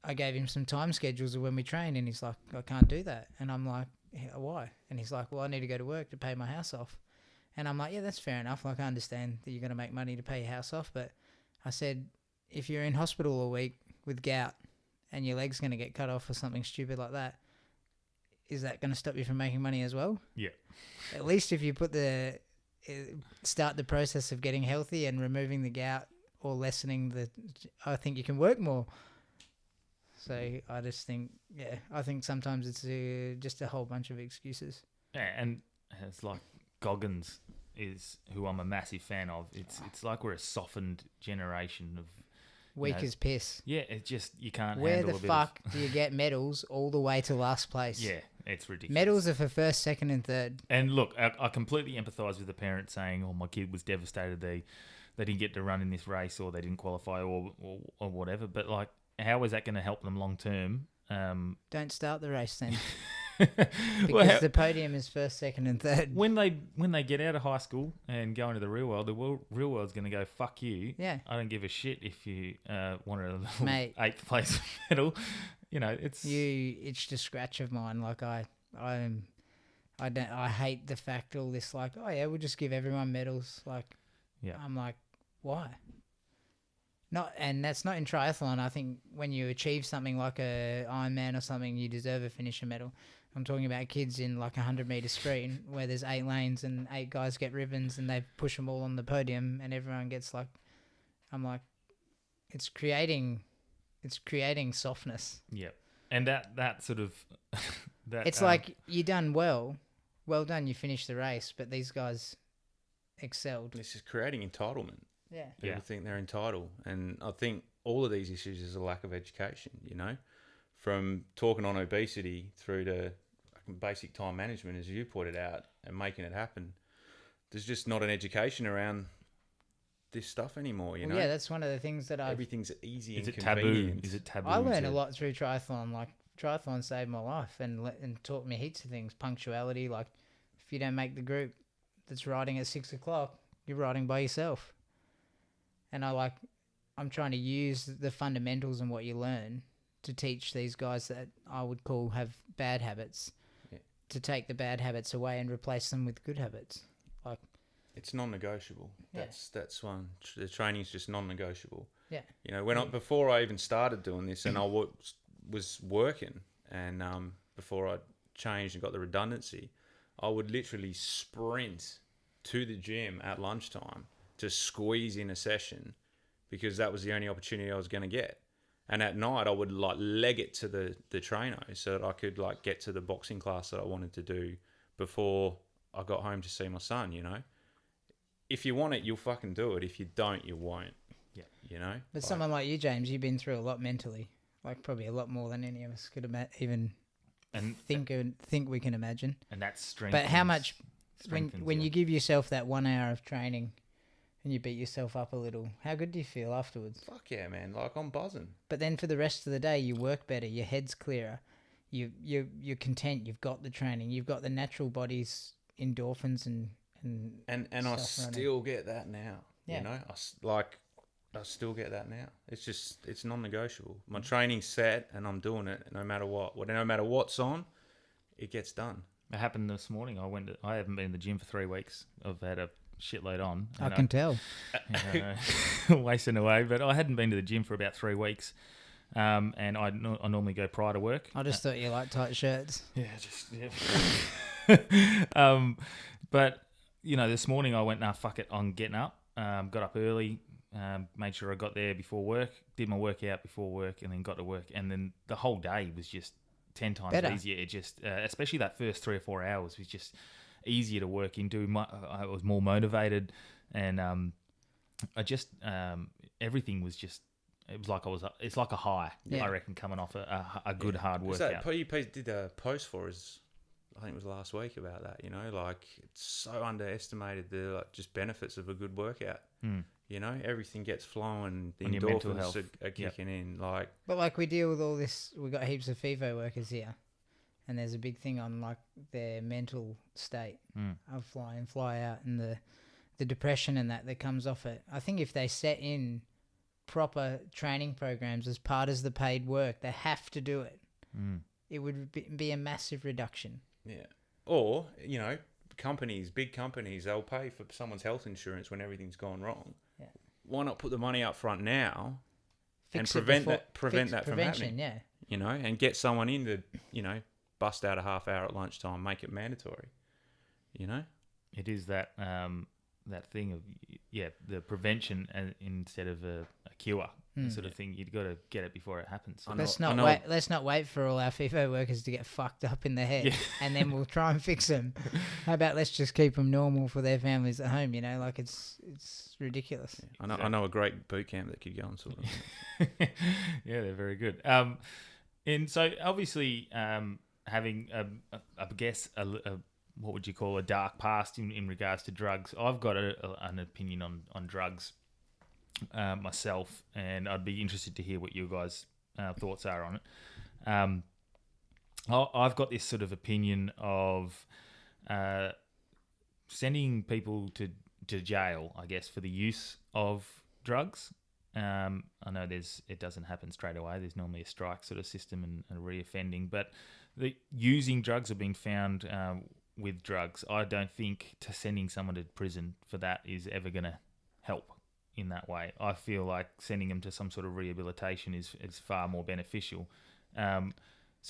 I gave him some time schedules of when we train, and he's like, I can't do that. And I'm like, yeah, why? And he's like, well, I need to go to work to pay my house off. And I'm like, yeah, that's fair enough. Like, I understand that you're going to make money to pay your house off. But I said, if you're in hospital a week with gout and your leg's going to get cut off or something stupid like that, is that going to stop you from making money as well? Yeah. At least if you start the process of getting healthy and removing the gout or lessening I think you can work more. So I just think, I think sometimes it's just a whole bunch of excuses. Yeah, and it's like Goggins is who I'm a massive fan of. It's like we're a softened generation of weak as piss. Yeah, it's just you can't. Where handle the a bit fuck do you get medals all the way to last place? Yeah, it's ridiculous. Medals are for first, second, and third. And look, I completely empathise with the parent saying, "Oh, my kid was devastated. They didn't get to run in this race, or they didn't qualify, or whatever." But like, how is that going to help them long term? Don't start the race then. Because the podium is first, second, and third. When they get out of high school and go into the real world real world's going to go, fuck you. Yeah. I don't give a shit if you wanted a Mate, 8th place medal. It's you itched a scratch of mine. Like I hate the fact all this like, oh yeah, we'll just give everyone medals. Like, yeah. I'm like, why? And that's not in triathlon. I think when you achieve something like a Ironman or something, you deserve a finisher medal. I'm talking about kids in like 100-meter sprint where there's 8 lanes and 8 guys get ribbons and they push them all on the podium and everyone gets like, I'm like, it's creating softness. Yeah. And that sort of that it's like you done well done. You finished the race, but these guys excelled. This is creating entitlement. Yeah. People think they're entitled. And I think all of these issues is a lack of education, from talking on obesity through to fucking basic time management, as you pointed out, and making it happen. There's just not an education around this stuff anymore, you know? Yeah, that's one of the things that Everything's easy Is and it taboo? convenient. Is it taboo? I learned a lot through triathlon. Like, triathlon saved my life and taught me heaps of things. Punctuality, like, if you don't make the group that's riding at 6 o'clock, you're riding by yourself. And I'm trying to use the fundamentals and what you learn to teach these guys that I would call have bad habits, to take the bad habits away and replace them with good habits. Like, it's non-negotiable. Yeah. That's one. The training's just non-negotiable. yeah, You know, before I even started doing this, and I was working, and before I changed and got the redundancy, I would literally sprint to the gym at lunchtime to squeeze in a session, because that was the only opportunity I was going to get. And at night, I would like leg it to the trainer so that I could like get to the boxing class that I wanted to do before I got home to see my son. You know, if you want it, you'll fucking do it. If you don't, you won't. Yeah. You know. but someone like you, James, you've been through a lot mentally, like probably a lot more than any of us could even think we can imagine. And that's strength. But how much when you give yourself that 1 hour of training and you beat yourself up a little, how good do you feel afterwards? Fuck yeah, man! Like, I'm buzzing. But then for the rest of the day, you work better, your head's clearer, you're content, you've got the training, you've got the natural body's endorphins and I stuff running. still get that now. Yeah. You know, I still get that now. It's non-negotiable. My training's set, and I'm doing it no matter what. No matter what's on, it gets done. It happened this morning. I haven't been in the gym for 3 weeks. I've had a shitload on. I can tell. Wasting away. But I hadn't been to the gym for about 3 weeks. And I normally go prior to work. I just thought you liked tight shirts. Yeah. But, you know, this morning I went, nah, fuck it, I'm getting up. Got up early, made sure I got there before work, did my workout before work, and then got to work. And then the whole day was just 10 times Better. easier. It just, especially that first 3 or 4 hours, was just easier to work into. I was more motivated, and I just everything was just. It was like it's like a high. Yeah. I reckon, coming off a good hard Was workout. that, you did a post for us, I think it was last week, about that. You know, like, it's so underestimated the like just benefits of a good workout. You know, everything gets flowing, the On your mental endorphins health. are kicking in. Like, But like we deal with all this, we got heaps of FIFO workers here, and there's a big thing on like their mental state of fly in, fly out, and the depression and that comes off it. I think if they set in proper training programs as part of the paid work, they have to do it. It would be a massive reduction. yeah. Or, you know, big companies, they'll pay for someone's health insurance when everything's gone wrong. Yeah. Why not put the money up front now and Fix it prevent before- that from fix happening? prevention, yeah. You know, and get someone in to, you know, bust out a half hour at lunchtime, make it mandatory. You know? It is that that thing of the prevention instead of a cure sort of thing. You've got to get it before it happens. Let's not wait for all our FIFO workers to get fucked up in the head, and then we'll try and fix them. How about let's just keep them normal for their families at home? You know, like it's ridiculous. Yeah. I know a great boot camp that could go on sort of. Yeah, they're very good. And so obviously having I guess a what would you call a dark past in regards to drugs. I've got an opinion on drugs myself, and I'd be interested to hear what you guys' thoughts are on it. I've got this sort of opinion of sending people to jail, I guess, for the use of drugs. I know it doesn't happen straight away. There's normally a strike sort of system and reoffending, but using drugs have been found with drugs. I don't think sending someone to prison for that is ever going to help in that way. I feel like sending them to some sort of rehabilitation is far more beneficial. And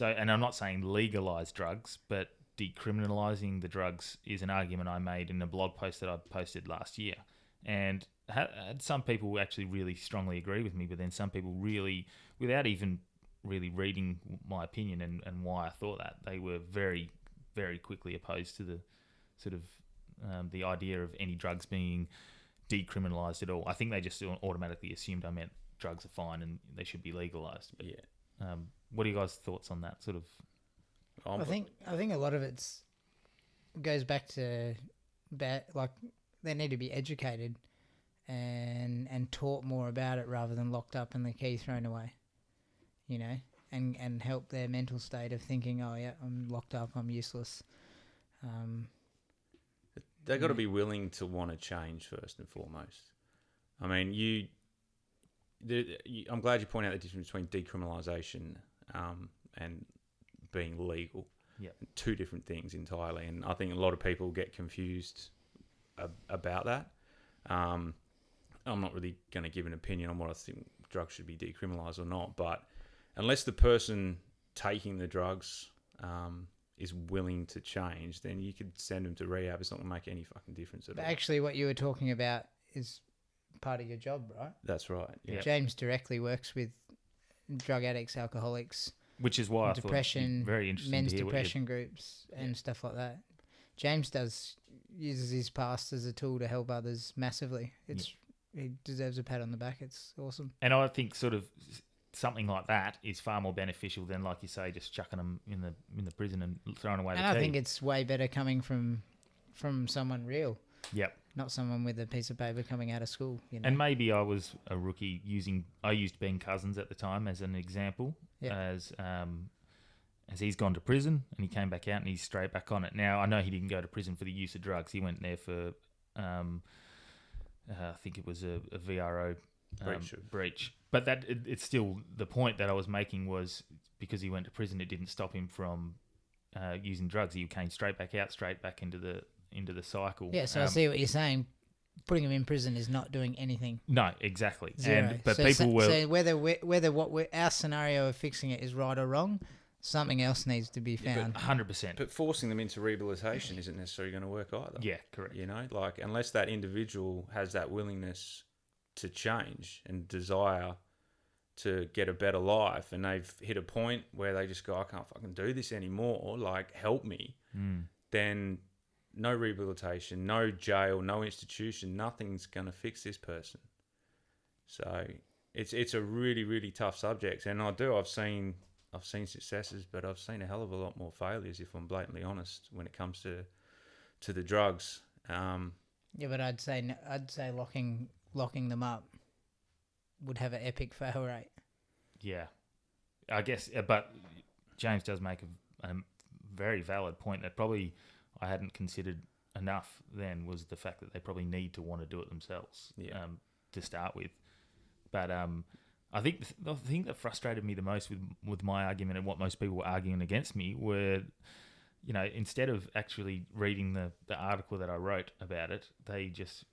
I'm not saying legalize drugs, but decriminalizing the drugs is an argument I made in a blog post that I posted last year. And had some people actually really strongly agree with me, but then some people really, without even really reading my opinion and why I thought that, they were very, very quickly opposed to the sort of the idea of any drugs being decriminalised at all. I think they just automatically assumed I meant drugs are fine and they should be legalised. But, what are you guys' thoughts on that sort of? I think a lot of it's goes back to like they need to be educated and taught more about it rather than locked up and the key thrown away, you know, and help their mental state of thinking, oh yeah, I'm locked up, I'm useless. They've got to be willing to want to change first and foremost. I mean, I'm glad you point out the difference between decriminalisation and being legal. Yeah. Two different things entirely. And I think a lot of people get confused about that. I'm not really going to give an opinion on what I think drugs should be decriminalised or not, but unless the person taking the drugs is willing to change, then you could send them to rehab. It's not going to make any fucking difference at all. Actually, what you were talking about is part of your job, right? That's right. Yeah. James directly works with drug addicts, alcoholics, Which is why I depression, thought it'd be very interesting men's to hear depression groups and stuff like that. James uses his past as a tool to help others massively. He deserves a pat on the back. It's awesome. And I think sort of something like that is far more beneficial than, like you say, just chucking them in the prison and throwing away the key. And I think it's way better coming from someone real. Yep. Not someone with a piece of paper coming out of school. You know? And maybe I was a rookie I used Ben Cousins at the time as an example, as he's gone to prison and he came back out and he's straight back on it. Now, I know he didn't go to prison for the use of drugs. He went there for, I think it was a VRO breach. But it's still, the point that I was making was because he went to prison, it didn't stop him from using drugs. He came straight back out, straight back into the cycle. Yeah, so I see what you're saying. Putting him in prison is not doing anything. No, exactly. Zero. But so people were... So whether our scenario of fixing it is right or wrong, something else needs to be found. 100%. But forcing them into rehabilitation isn't necessarily going to work either. Yeah, correct. You know, like unless that individual has that willingness to change and desire to get a better life, and they've hit a point where they just go, I can't fucking do this anymore, like help me, then no rehabilitation, no jail, no institution, nothing's going to fix this person. So it's a really, really tough subject. And I've seen successes, but I've seen a hell of a lot more failures, if I'm blatantly honest, when it comes to the drugs. Yeah, but I'd say locking them up would have an epic fail rate. Yeah, I guess. But James does make a very valid point that probably I hadn't considered enough. Then was the fact that they probably need to want to do it themselves to start with. But I think the thing that frustrated me the most with my argument and what most people were arguing against me were, you know, instead of actually reading the article that I wrote about it, they just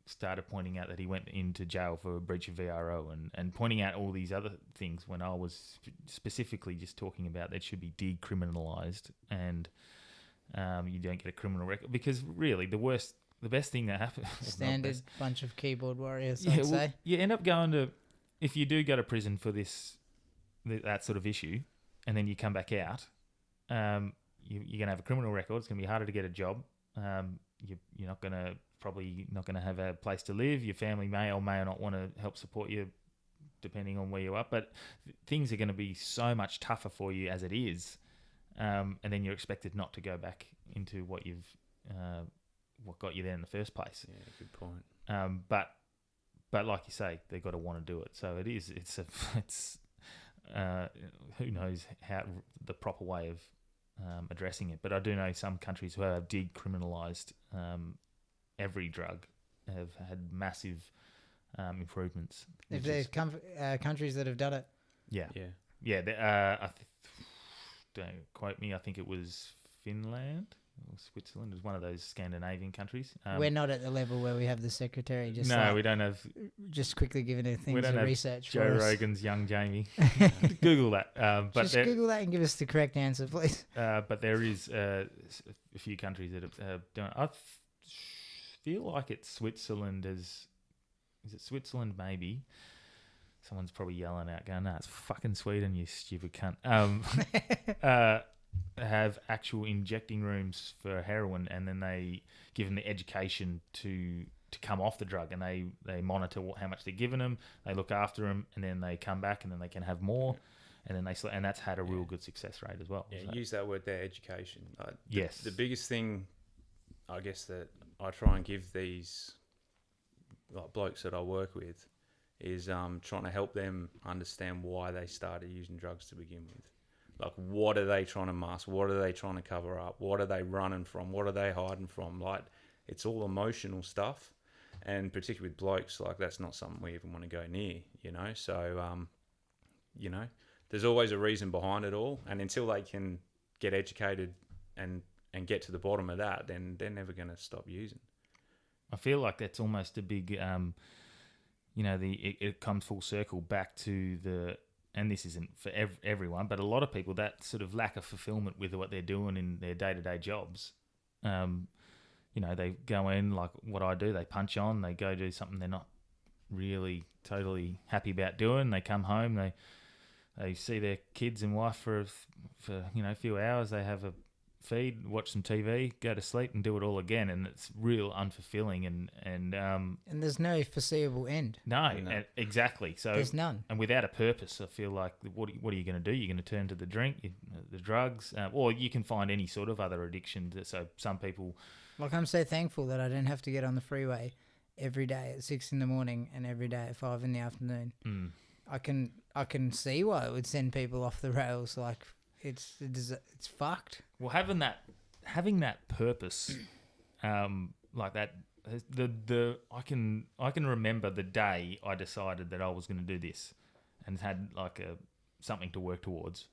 started pointing out that he went into jail for a breach of VRO and pointing out all these other things when I was specifically just talking about that should be decriminalised and you don't get a criminal record. Because really, the best thing that happens... Standard bunch of keyboard warriors, I'd say. You end up going to... If you do go to prison for that sort of issue, and then you come back out, you're going to have a criminal record. It's going to be harder to get a job. You're probably not going to have a place to live. Your family may or may not want to help support you, depending on where you are. But things are going to be so much tougher for you as it is, and then you're expected not to go back into what got you there in the first place. Yeah, good point. But like you say, they've got to want to do it. So it's who knows how the proper way of addressing it. But I do know some countries who have decriminalised every drug have had massive improvements. If there's countries that have done it. Yeah. Don't quote me. I think it was Finland. Switzerland is one of those Scandinavian countries. We're not at the level where we have the secretary just we don't have just quickly giving her things of research. Joe Rogan's young Jamie. Google that. But just Google that and give us the correct answer, please. But there is a few countries that have done. I feel like it's Switzerland. Is it Switzerland? Maybe. Someone's probably yelling out, going, "No, it's fucking Sweden, you stupid cunt." Have actual injecting rooms for heroin, and then they give them the education to come off the drug, and they monitor how much they're giving them, they look after them, and then they come back and then they can have more. and then and that's had a real good success rate as well. Yeah, So, use that word there, education. yes. The biggest thing, I guess, that I try and give these blokes that I work with is trying to help them understand why they started using drugs to begin with. Like, what are they trying to mask? What are they trying to cover up? What are they running from? What are they hiding from? Like, it's all emotional stuff. And particularly with blokes, like, that's not something we even want to go near, you know? So, you know, there's always a reason behind it all. And until they can get educated and get to the bottom of that, then they're never going to stop using. I feel like that's almost a big, you know, it comes full circle back to and this isn't for everyone, but a lot of people, that sort of lack of fulfillment with what they're doing in their day-to-day jobs. You know, they go in, like what I do, they punch on, they go do something they're not really totally happy about doing. They come home, they see their kids and wife for you know, a few hours, they have a feed, watch some TV, go to sleep, and do it all again, and it's real unfulfilling and there's no foreseeable end. No. Exactly. So there's none, and without a purpose, I feel like what are you going to do? You're going to turn to the drink, the drugs, or you can find any sort of other addiction. So some people, like, I'm so thankful that I don't have to get on the freeway every day at 6 a.m. and every day at 5 p.m. I can see why it would send people off the rails. Like, it's fucked. Well, having that purpose, like that, I can remember the day I decided that I was going to do this, and had like something to work towards,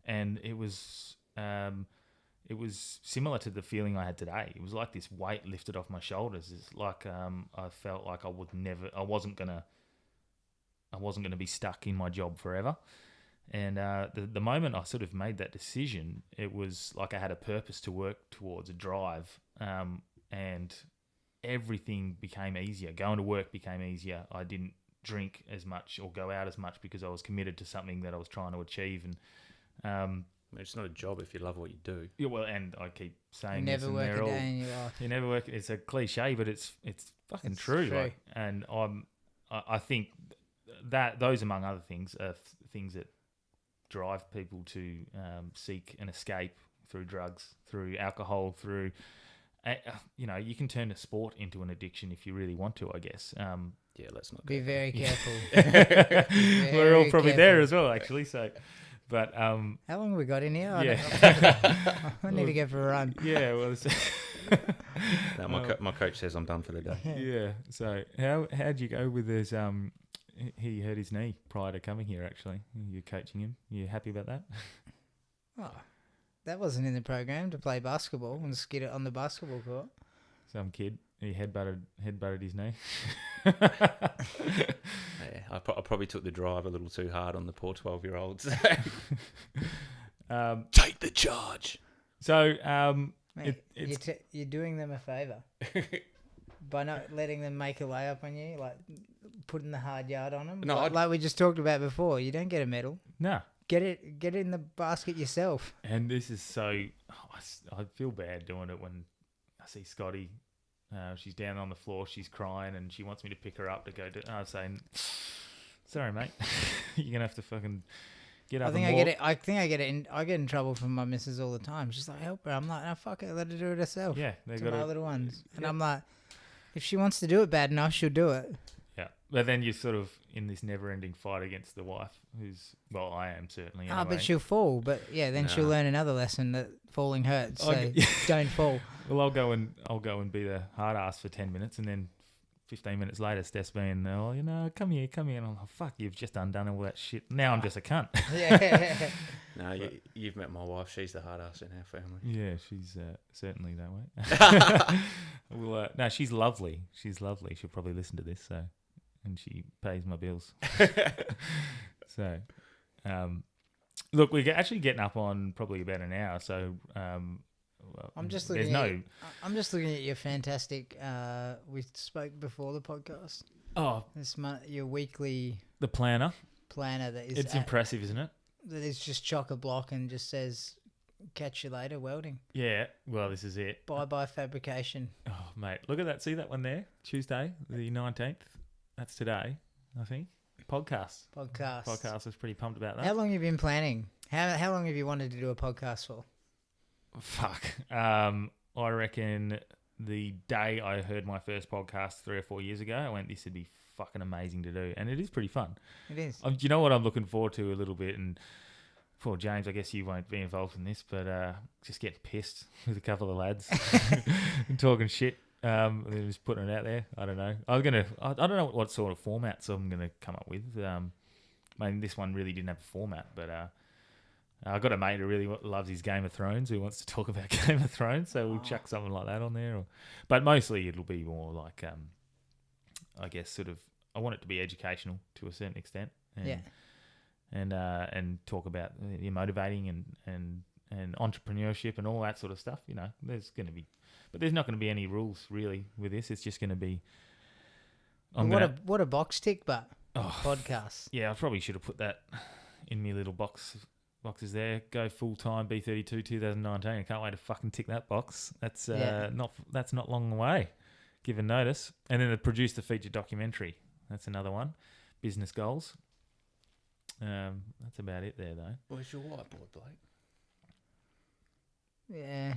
and it was similar to the feeling I had today. It was like this weight lifted off my shoulders. It's like I felt like I wasn't gonna be stuck in my job forever. And the moment I sort of made that decision, it was like I had a purpose to work towards, a drive, and everything became easier. Going to work became easier. I didn't drink as much or go out as much because I was committed to something that I was trying to achieve. And it's not a job if you love what you do. Yeah, well, and I keep saying You this, never and work they're a all, day in your life. you never work. It's a cliche, but it's fucking It's true. true. Like, and I think that those, among other things, are things that drive people to seek an escape through drugs, through alcohol, through you know, you can turn a sport into an addiction if you really want to, I guess. Yeah, let's not Be go. very careful. We're all Very probably there careful. as well, actually. So, but How long have we got in here? yeah, I need to go for a run. yeah. Well, it's, No, my coach says I'm done for the day. yeah. So how'd you go with this? He hurt his knee prior to coming here. Actually, you're coaching him. You happy about that? Oh, that wasn't in the program, to play basketball and skid it on the basketball court. Some kid, he headbutted his knee. Yeah, I probably took the drive a little too hard on the poor 12-year-olds. Take the charge. So Mate, it's you're doing them a favour by not letting them make a layup on you, like putting the hard yard on them. No, like we just talked about before, you don't get a medal. no. Get it in the basket yourself. And this is so. I feel bad doing it when I see Scotty. She's down on the floor. She's crying, and she wants me to pick her up to go do. I was saying, "Sorry, mate, you're gonna have to fucking get up." I think and I walk. get it. I think I get in trouble from my missus all the time. She's like, "Help her." I'm like, "No, fuck it. Let her do it herself." Yeah, they To got my to. little ones, and yeah. I'm like, if she wants to do it bad enough, she'll do it. Yeah, but then you're sort of in this never-ending fight against the wife, who's I am certainly. Ah, Anyway. but she'll fall. But yeah, then she'll Nah. learn another lesson that falling hurts. So Okay. don't fall. Well, I'll go and be the hard ass for 10 minutes, and then 15 minutes later, Steph's being, oh, you know, come here. And I'm like, fuck, you've just undone all that shit. Now I'm just a cunt. Yeah. No, you've met my wife. She's the hard ass in our family. Yeah, she's certainly that way. Well, no, she's lovely. She's lovely. She'll probably listen to this, and she pays my bills. So, look, we're actually getting up on probably about an hour. So, well, I'm just there's looking. I'm just looking at your fantastic. We spoke before the podcast. Your weekly the planner. planner that is It's impressive, isn't it? that is just chock a block and just says, "Catch you later, welding. Yeah. Well, this is it. Bye fabrication." Oh, mate, look at that. See that one there? Tuesday, the 19th. That's today, I think. Podcast. Podcast. Podcast was pretty pumped about that. How long have you been planning? How long have you wanted to do a podcast for? Fuck. I reckon the day I heard my first podcast 3 or 4 years ago, I went, this would be fucking amazing to do. And it is pretty fun. It is. Do you know what I'm looking forward to a little bit? And for James, I guess you won't be involved in this, but just getting pissed with a couple of lads and talking shit. And just putting it out there. I don't know. I don't know what sort of formats I'm gonna come up with. I mean, this one really didn't have a format, but I've got a mate who really loves his Game of Thrones, who wants to talk about Game of Thrones, so we'll chuck something like that on there. But mostly it'll be more like, I guess, sort of. I want it to be educational to a certain extent. And talk about motivating and entrepreneurship and all that sort of stuff. You know, there's not going to be any rules really with this. It's just going to be. What a box tick, but podcast. Yeah, I probably should have put that in my little boxes there. Go full time B32 2019. I can't wait to fucking tick that box. That's not long away, given notice. And then to produce the feature documentary. That's another one. Business goals. That's about it there, though. Where's your whiteboard, Blake? Yeah.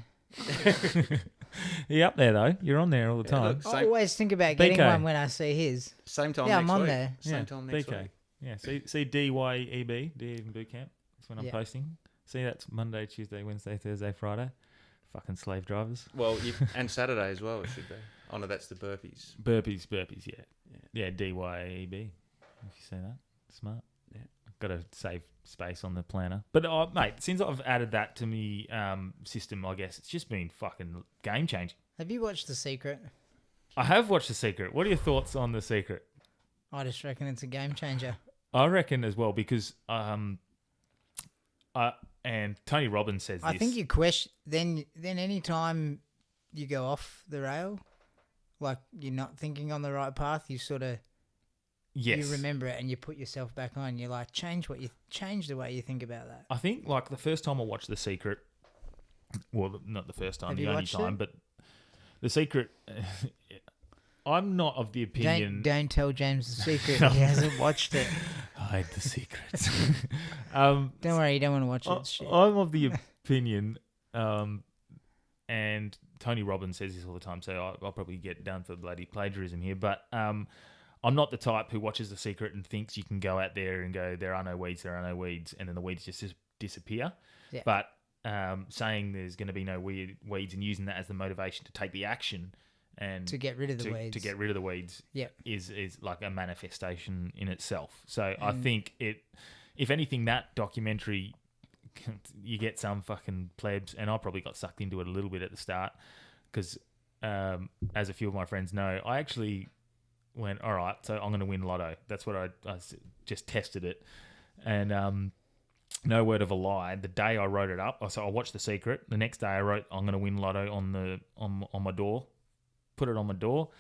You're up there, though. You're on there all the time. look, I always think about getting BK. one when I see his. Same time Yeah, next I'm on week. there. Same time next BK. week. Yeah, see DYEB, D-Even Boot Camp. That's when I'm Yeah. posting. See, that's Monday, Tuesday, Wednesday, Thursday, Friday. Fucking slave drivers. Well, and Saturday as well, it should be. Oh, no, that's the burpees. Burpees, yeah. Yeah, DYEB. If you see that. Smart. Yeah. Got to save space on the planner. But, mate, since I've added that to me system, I guess, it's just been fucking game-changing. Have you watched The Secret? I have watched The Secret. What are your thoughts on The Secret? I just reckon it's a game changer. I reckon as well, because and Tony Robbins says this. I think you question then any time you go off the rail, like you're not thinking on the right path, you sort of yes. you remember it and you put yourself back on. You're like, change the way you think about that. I think like the first time I watched The Secret, well, not the first time, Have the you only watched time, it? but The Secret. I'm not of the opinion. Don't tell James The Secret. He hasn't watched it. Hide the secrets. Don't worry, you don't want to watch it. It's shit. I'm of the opinion, and Tony Robbins says this all the time, so I'll probably get done for bloody plagiarism here, but I'm not the type who watches The Secret and thinks you can go out there and go, there are no weeds, and then the weeds just disappear. Yeah. But saying there's going to be no weeds and using that as the motivation to take the action and To get rid of the weeds. To get rid of the weeds Yep. is like a manifestation in itself. So I think if anything, that documentary, you get some fucking plebs, and I probably got sucked into it a little bit at the start because, as a few of my friends know, I actually went, all right, so I'm going to win lotto. That's what I just tested it. And no word of a lie, the day I wrote it up, so I watched The Secret. The next day I wrote, I'm going to win lotto on my door. Put it on my door,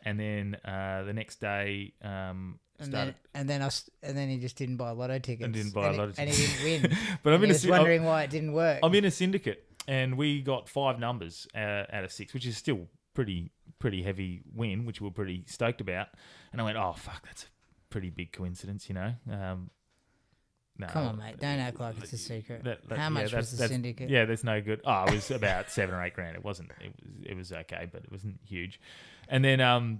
and then the next day And then he just didn't buy lotto tickets. And didn't buy lotto And tickets. he didn't win. But He was wondering why it didn't work. I'm in a syndicate, and we got 5 numbers out of 6, which is still pretty heavy win, which we're pretty stoked about. And I went, oh fuck, that's a pretty big coincidence, you know. No, Come on, mate. Don't act like it's a secret. That- How much was the that's- syndicate? Yeah, that's no good. Oh, it was about 7 or 8 grand. It wasn't. It was okay, but it wasn't huge. And then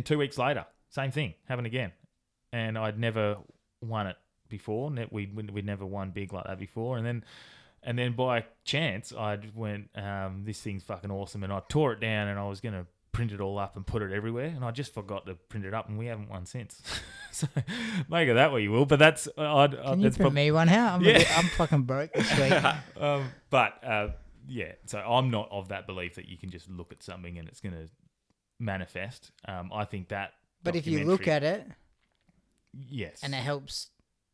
2 weeks later, same thing happened again, and I'd never won it before. We'd never won big like that before. And then by chance, I went, this thing's fucking awesome, and I tore it down, and I was gonna print it all up and put it everywhere, and I just forgot to print it up, and we haven't won since. So make of that what you will, but that's Can you print me one out? I'm fucking broke this week. Yeah, so I'm not of that belief that you can just look at something and it's going to manifest. I think that. But if you look at it, yes, and it helps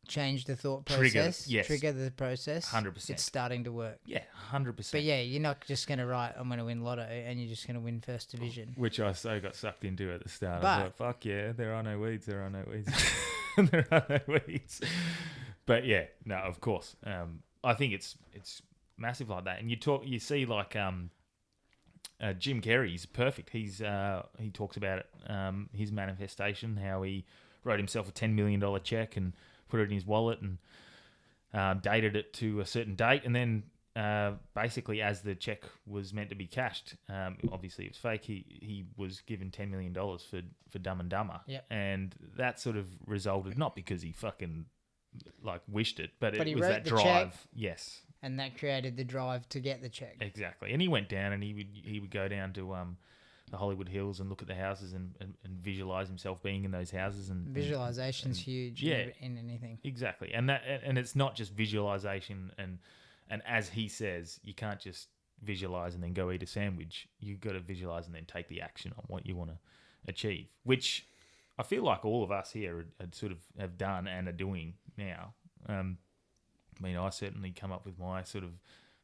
change the thought Trigger, process, yes. trigger the process, 100%. it's starting to work. Yeah, 100%. But yeah, you're not just going to write, I'm going to win lotto, and you're just going to win first division. Which I so got sucked into at the start. But- I thought, fuck yeah, there are no weeds, there are no weeds. There are no weeds. But yeah, no, of course. I think it's massive like that. And you see like Jim Carrey's perfect. He talks about it, his manifestation, how he wrote himself a $10 million check and put it in his wallet and dated it to a certain date. And then basically, as the check was meant to be cashed, obviously it was fake. He was given $10 million for Dumb and Dumber. Yep. And that sort of resulted, not because he fucking wished it, but he it was wrote that the drive. check. Yes. And that created the drive to get the check. Exactly. And he went down and he would go down to the Hollywood Hills and look at the houses and visualize himself being in those houses. And Visualization's huge in anything. Exactly. And it's not just visualization and as he says, you can't just visualize and then go eat a sandwich. You've got to visualize and then take the action on what you want to achieve, which I feel like all of us here sort of have done and are doing now. I mean, I certainly come up with my sort of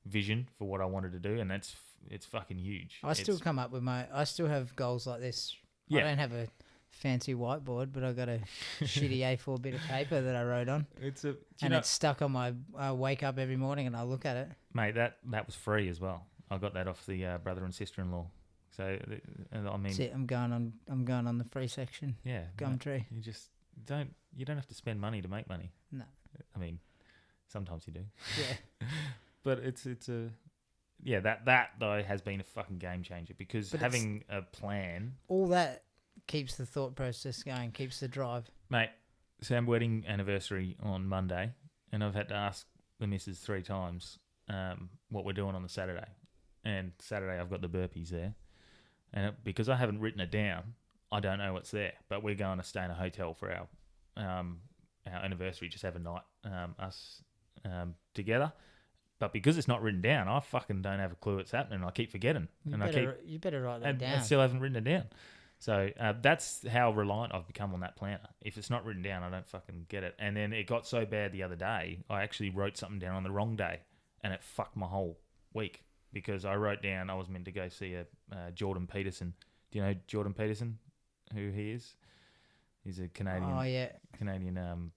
vision for what I wanted to do, and it's fucking huge. I still come up with I still have goals like this. Yeah. I don't have a fancy whiteboard, but I got a shitty A4 bit of paper that I wrote on. It's stuck on my. I wake up every morning and I look at it. Mate, that was free as well. I got that off the brother and sister-in-law. So I mean, that's it. I'm going on the free section. Yeah, Gumtree. You just you don't have to spend money to make money. No. I mean, sometimes you do. Yeah. But it's that though has been a fucking game changer because having a plan. All that keeps the thought process going, keeps the drive. Mate, Sam wedding anniversary on Monday, and I've had to ask the missus 3 times what we're doing on the Saturday. And Saturday I've got the burpees there, and because I haven't written it down, I don't know what's there. But we're going to stay in a hotel for our anniversary, just have a night us together. But because it's not written down, I fucking don't have a clue what's happening. I keep forgetting, You better write that down. I still haven't written it down. So that's how reliant I've become on that planner. If it's not written down, I don't fucking get it. And then it got so bad the other day, I actually wrote something down on the wrong day, and it fucked my whole week because I wrote down I was meant to go see a Jordan Peterson. Do you know Jordan Peterson? Who he is? He's a Canadian. Oh yeah. Canadian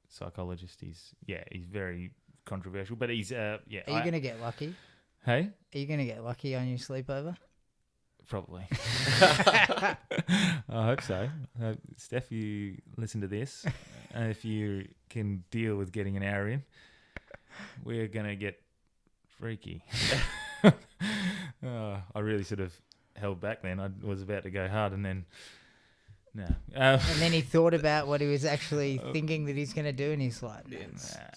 psychologist. He's very controversial, but he's Are you gonna get lucky? Hey, are you gonna get lucky on your sleepover? Probably. I hope so. Steph, you listen to this. If you can deal with getting an hour in, we're gonna get freaky. I really sort of held back then. I was about to go hard, and then no. And then he thought about what he was actually thinking that he's gonna do, and he's like,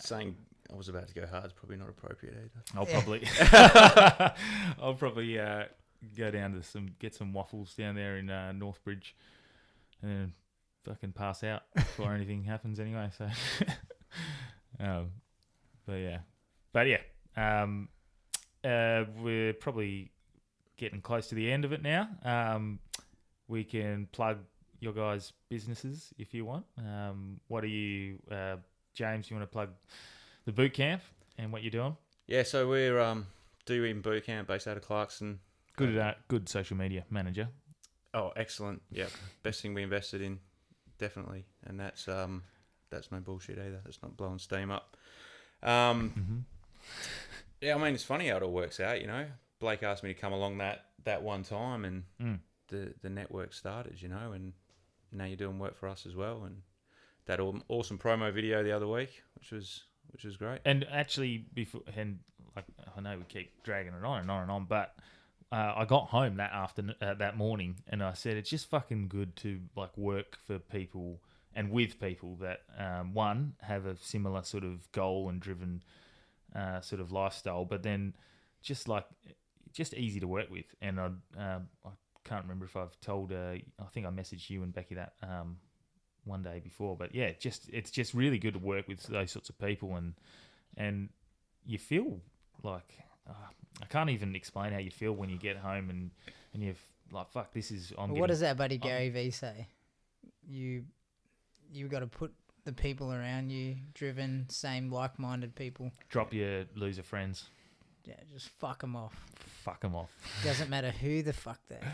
saying I was about to go hard is probably not appropriate either. I'll probably go down to get some waffles down there in Northbridge, and then fucking pass out before anything happens anyway. So, we're probably getting close to the end of it now. We can plug your guys' businesses if you want. What are you, James? You want to plug the boot camp and what you're doing? Yeah, so we're doing boot camp based out of Clarkson. Good social media manager. Oh, excellent! Yeah, best thing we invested in, definitely. And that's no bullshit either. It's not blowing steam up. Yeah, I mean it's funny how it all works out. You know, Blake asked me to come along that one time, and the network started. You know, and now you're doing work for us as well. And that awesome promo video the other week, which was great. And actually, I know we keep dragging it on and on and on, but I got home that morning, and I said it's just fucking good to like work for people and with people that one have a similar sort of goal and driven sort of lifestyle, but then just easy to work with. And I can't remember if I've told. I think I messaged you and Becky that one day before, but yeah, it's just really good to work with those sorts of people, and you feel like I can't even explain how you feel when you get home and you're like, fuck, this is. What does that buddy Gary V say? You got to put the people around you, driven, same like-minded people. Drop your loser friends. Yeah, just fuck them off. Fuck them off. Doesn't matter who the fuck they are.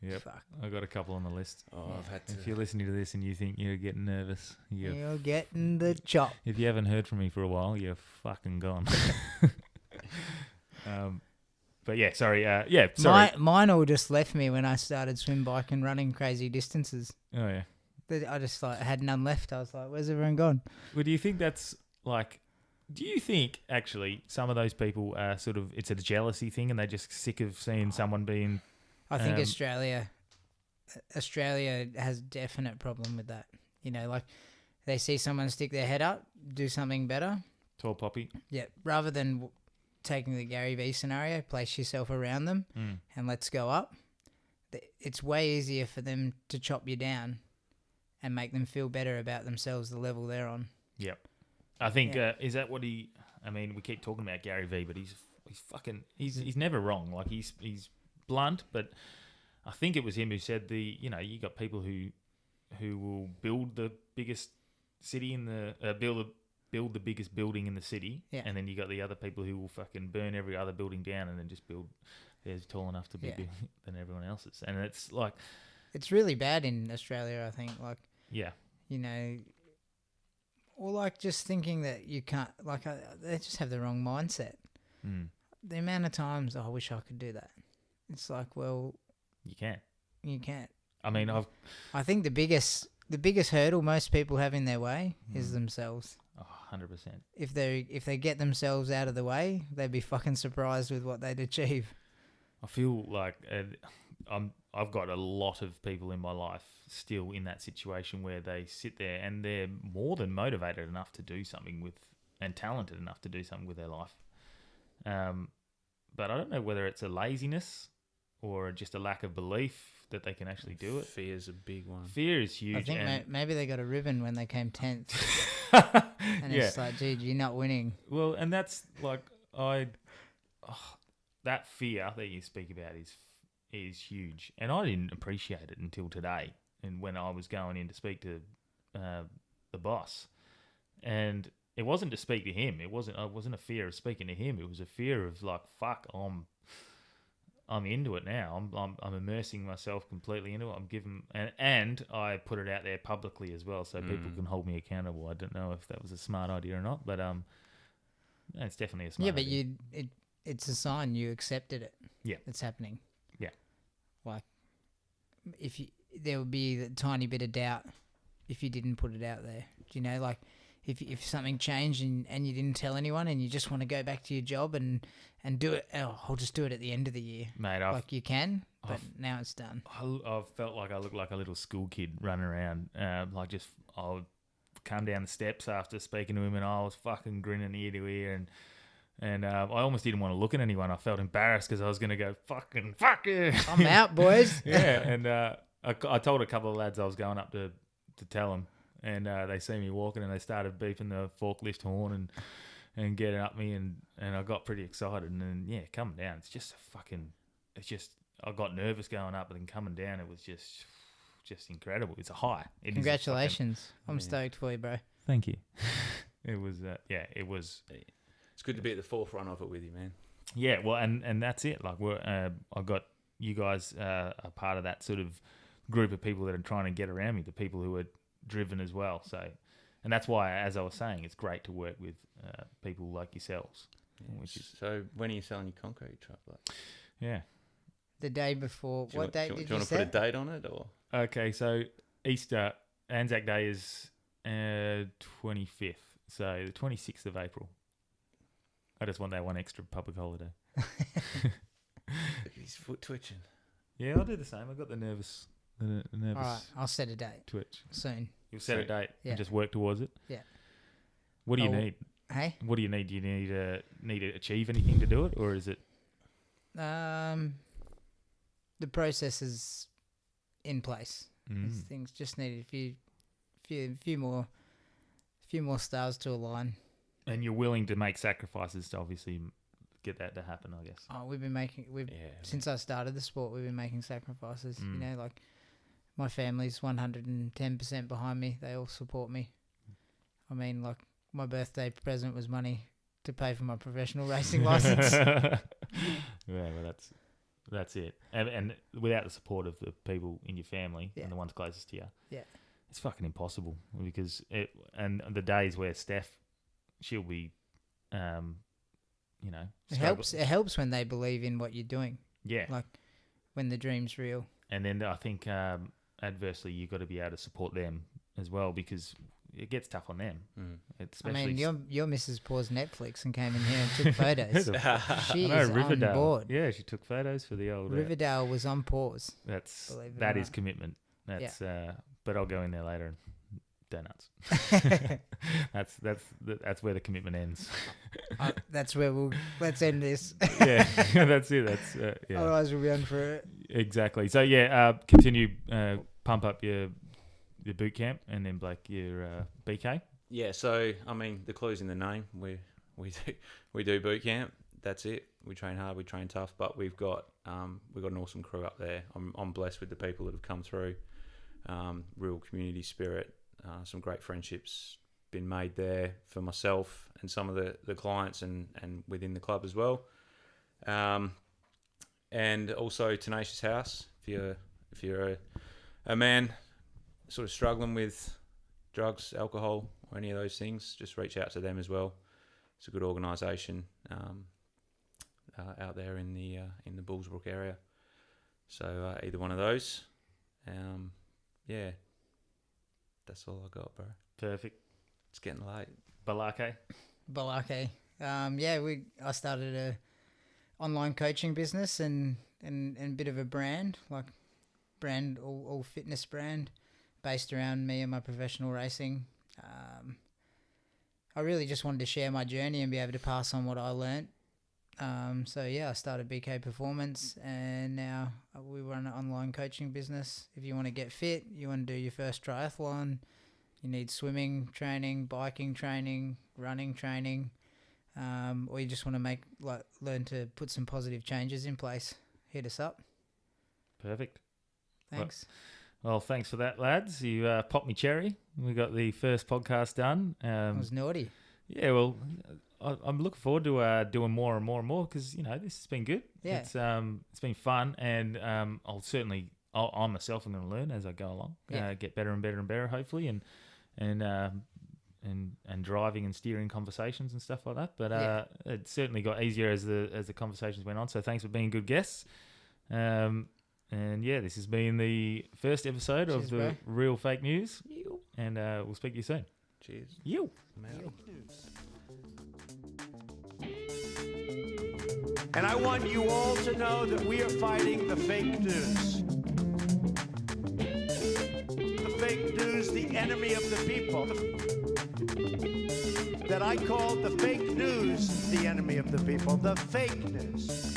Yep. Fuck. I got a couple on the list. Oh, I've had to. If you're listening to this and you think you're getting nervous, you're getting the chop. If you haven't heard from me for a while, you're fucking gone. But yeah, sorry. Sorry. Mine all just left me when I started swim, bike, and running crazy distances. Oh yeah. I just like had none left. I was like, where's everyone gone? Well, do you think that's like? Do you think actually some of those people are sort of it's a jealousy thing and they're just sick of seeing someone being? I think Australia has definite problem with that. You know, like they see someone stick their head up, do something better. Tall poppy. Yeah, rather than taking the Gary Vee scenario, place yourself around them and let's go up. It's way easier for them to chop you down and make them feel better about themselves, the level they're on. Yep. I think is that what he? I mean, we keep talking about Gary Vee, but he's he's never wrong. Like he's blunt, but I think it was him who said you got people who will build the biggest city in the build the biggest building in the city, and then you got the other people who will fucking burn every other building down and then just build theirs tall enough to be bigger than everyone else's. And it's like it's really bad in Australia. I think you know. Or like just thinking that you can't, they just have the wrong mindset. The amount of times, I wish I could do that. It's like, well, you can't. You can't. I mean, I think the biggest hurdle most people have in their way is themselves. Oh, 100%. If they get themselves out of the way, they'd be fucking surprised with what they'd achieve. I feel like I've got a lot of people in my life still in that situation where they sit there and they're more than motivated enough to do something with and talented enough to do something with their life. But I don't know whether it's a laziness or just a lack of belief that they can actually do it. Fear's a big one. Fear is huge. I think maybe they got a ribbon when they came 10th. And it's like, dude, you're not winning. Well, and that's like that fear that you speak about is huge, and I didn't appreciate it until today. And when I was going in to speak to the boss, and it wasn't to speak to him. It wasn't a fear of speaking to him. It was a fear of like, fuck, I'm into it now. I'm immersing myself completely into it. I'm giving and I put it out there publicly as well, so people can hold me accountable. I don't know if that was a smart idea or not, but it's definitely a smart idea. Yeah, but it's a sign you accepted it. Yeah, it's happening. Yeah, like there would be a tiny bit of doubt if you didn't put it out there. Do you know, like if something changed and you didn't tell anyone and you just want to go back to your job and do it, I'll just do it at the end of the year. Mate, you can, but now it's done. I've felt like I look like a little school kid running around. I would come down the steps after speaking to him and I was fucking grinning ear to ear and I almost didn't want to look at anyone. I felt embarrassed because I was going to go, fucking fuck you. I'm out, boys. Yeah, and I told a couple of lads I was going up to tell them, and they see me walking and they started beeping the forklift horn and getting up me and I got pretty excited. And then, coming down, I got nervous going up, but then coming down, it was just incredible. It's a high. Congratulations. I'm stoked for you, bro. Thank you. It was, it was... It's good to be at the forefront of it with you, man. Yeah, well, and that's it. Like, I've got you guys are part of that sort of group of people that are trying to get around me, the people who are driven as well. So, and that's why, as I was saying, it's great to work with people like yourselves. Yeah, so, when are you selling your concrete truck? Yeah, the day before. What date did you set? Do you want to put a date on it, or? Okay, so Anzac Day is 25th, so the 26th of April. I just want that one extra public holiday. Look at his foot twitching. Yeah, I'll do the same. I've got the nervous. All right, I'll set a date. Twitch. Soon. You'll set a date and just work towards it? Yeah. What do you need? Hey? What do you need? Do you need to achieve anything to do it, or is it? The process is in place. Things just need a few more stars to align. And you're willing to make sacrifices to obviously get that to happen, I guess. Oh, since I started the sport, we've been making sacrifices. You know, like my family's 110% behind me. They all support me. I mean, like my birthday present was money to pay for my professional racing license. Yeah, well, that's it. And without the support of the people in your family and the ones closest to you, it's fucking impossible. Because the days where Steph, she'll be, it helps when they believe in what you're doing. Yeah, like when the dream's real. And then I think adversely, you've got to be able to support them as well, because it gets tough on them. Especially I mean, your missus paused Netflix and came in here and took photos. She I know, is Riverdale. on board. Yeah, she took photos for the old. Riverdale was on pause. That Believe it or is not. commitment. That's but I'll go in there later and donuts. that's where the commitment ends. That's where let's end this. Yeah, that's it. That's yeah. Otherwise, we'll be on for it. Exactly. So continue pump up your boot camp, and then Blake your BK. Yeah, so I mean, the clue's in the name. We do boot camp. That's it. We train hard. We train tough. But we've got an awesome crew up there. I'm blessed with the people that have come through. Real community spirit. Some great friendships been made there for myself and some of the clients and within the club as well. And also Tenacious House. If you're a man sort of struggling with drugs, alcohol, or any of those things, just reach out to them as well. It's a good organisation out there in the Bullsbrook area. So either one of those, yeah, that's all I got, bro. Perfect. It's getting late. Balake. I started a online coaching business and a bit of a brand, all fitness brand, based around me and my professional racing. I really just wanted to share my journey and be able to pass on what I learnt. I started BK Performance, and now we run an online coaching business. If you want to get fit, you want to do your first triathlon, you need swimming training, biking training, running training, or you just want to learn to put some positive changes in place, hit us up. Perfect. Thanks. Well, thanks for that, lads. You popped me cherry. We got the first podcast done. It was naughty. Yeah, well, I'm looking forward to doing more and more and more, because this has been good. Yeah, it's been fun, and I myself am going to learn as I go along. Yeah. Get better and better and better, hopefully, and driving and steering conversations and stuff like that. But it certainly got easier as the conversations went on. So thanks for being good guests. And yeah, this has been the first episode of the bro. Real Fake News, and we'll speak to you soon. Cheers. You. And I want you all to know that we are fighting the fake news. The fake news, the enemy of the people. That I call the fake news the enemy of the people. The fake news.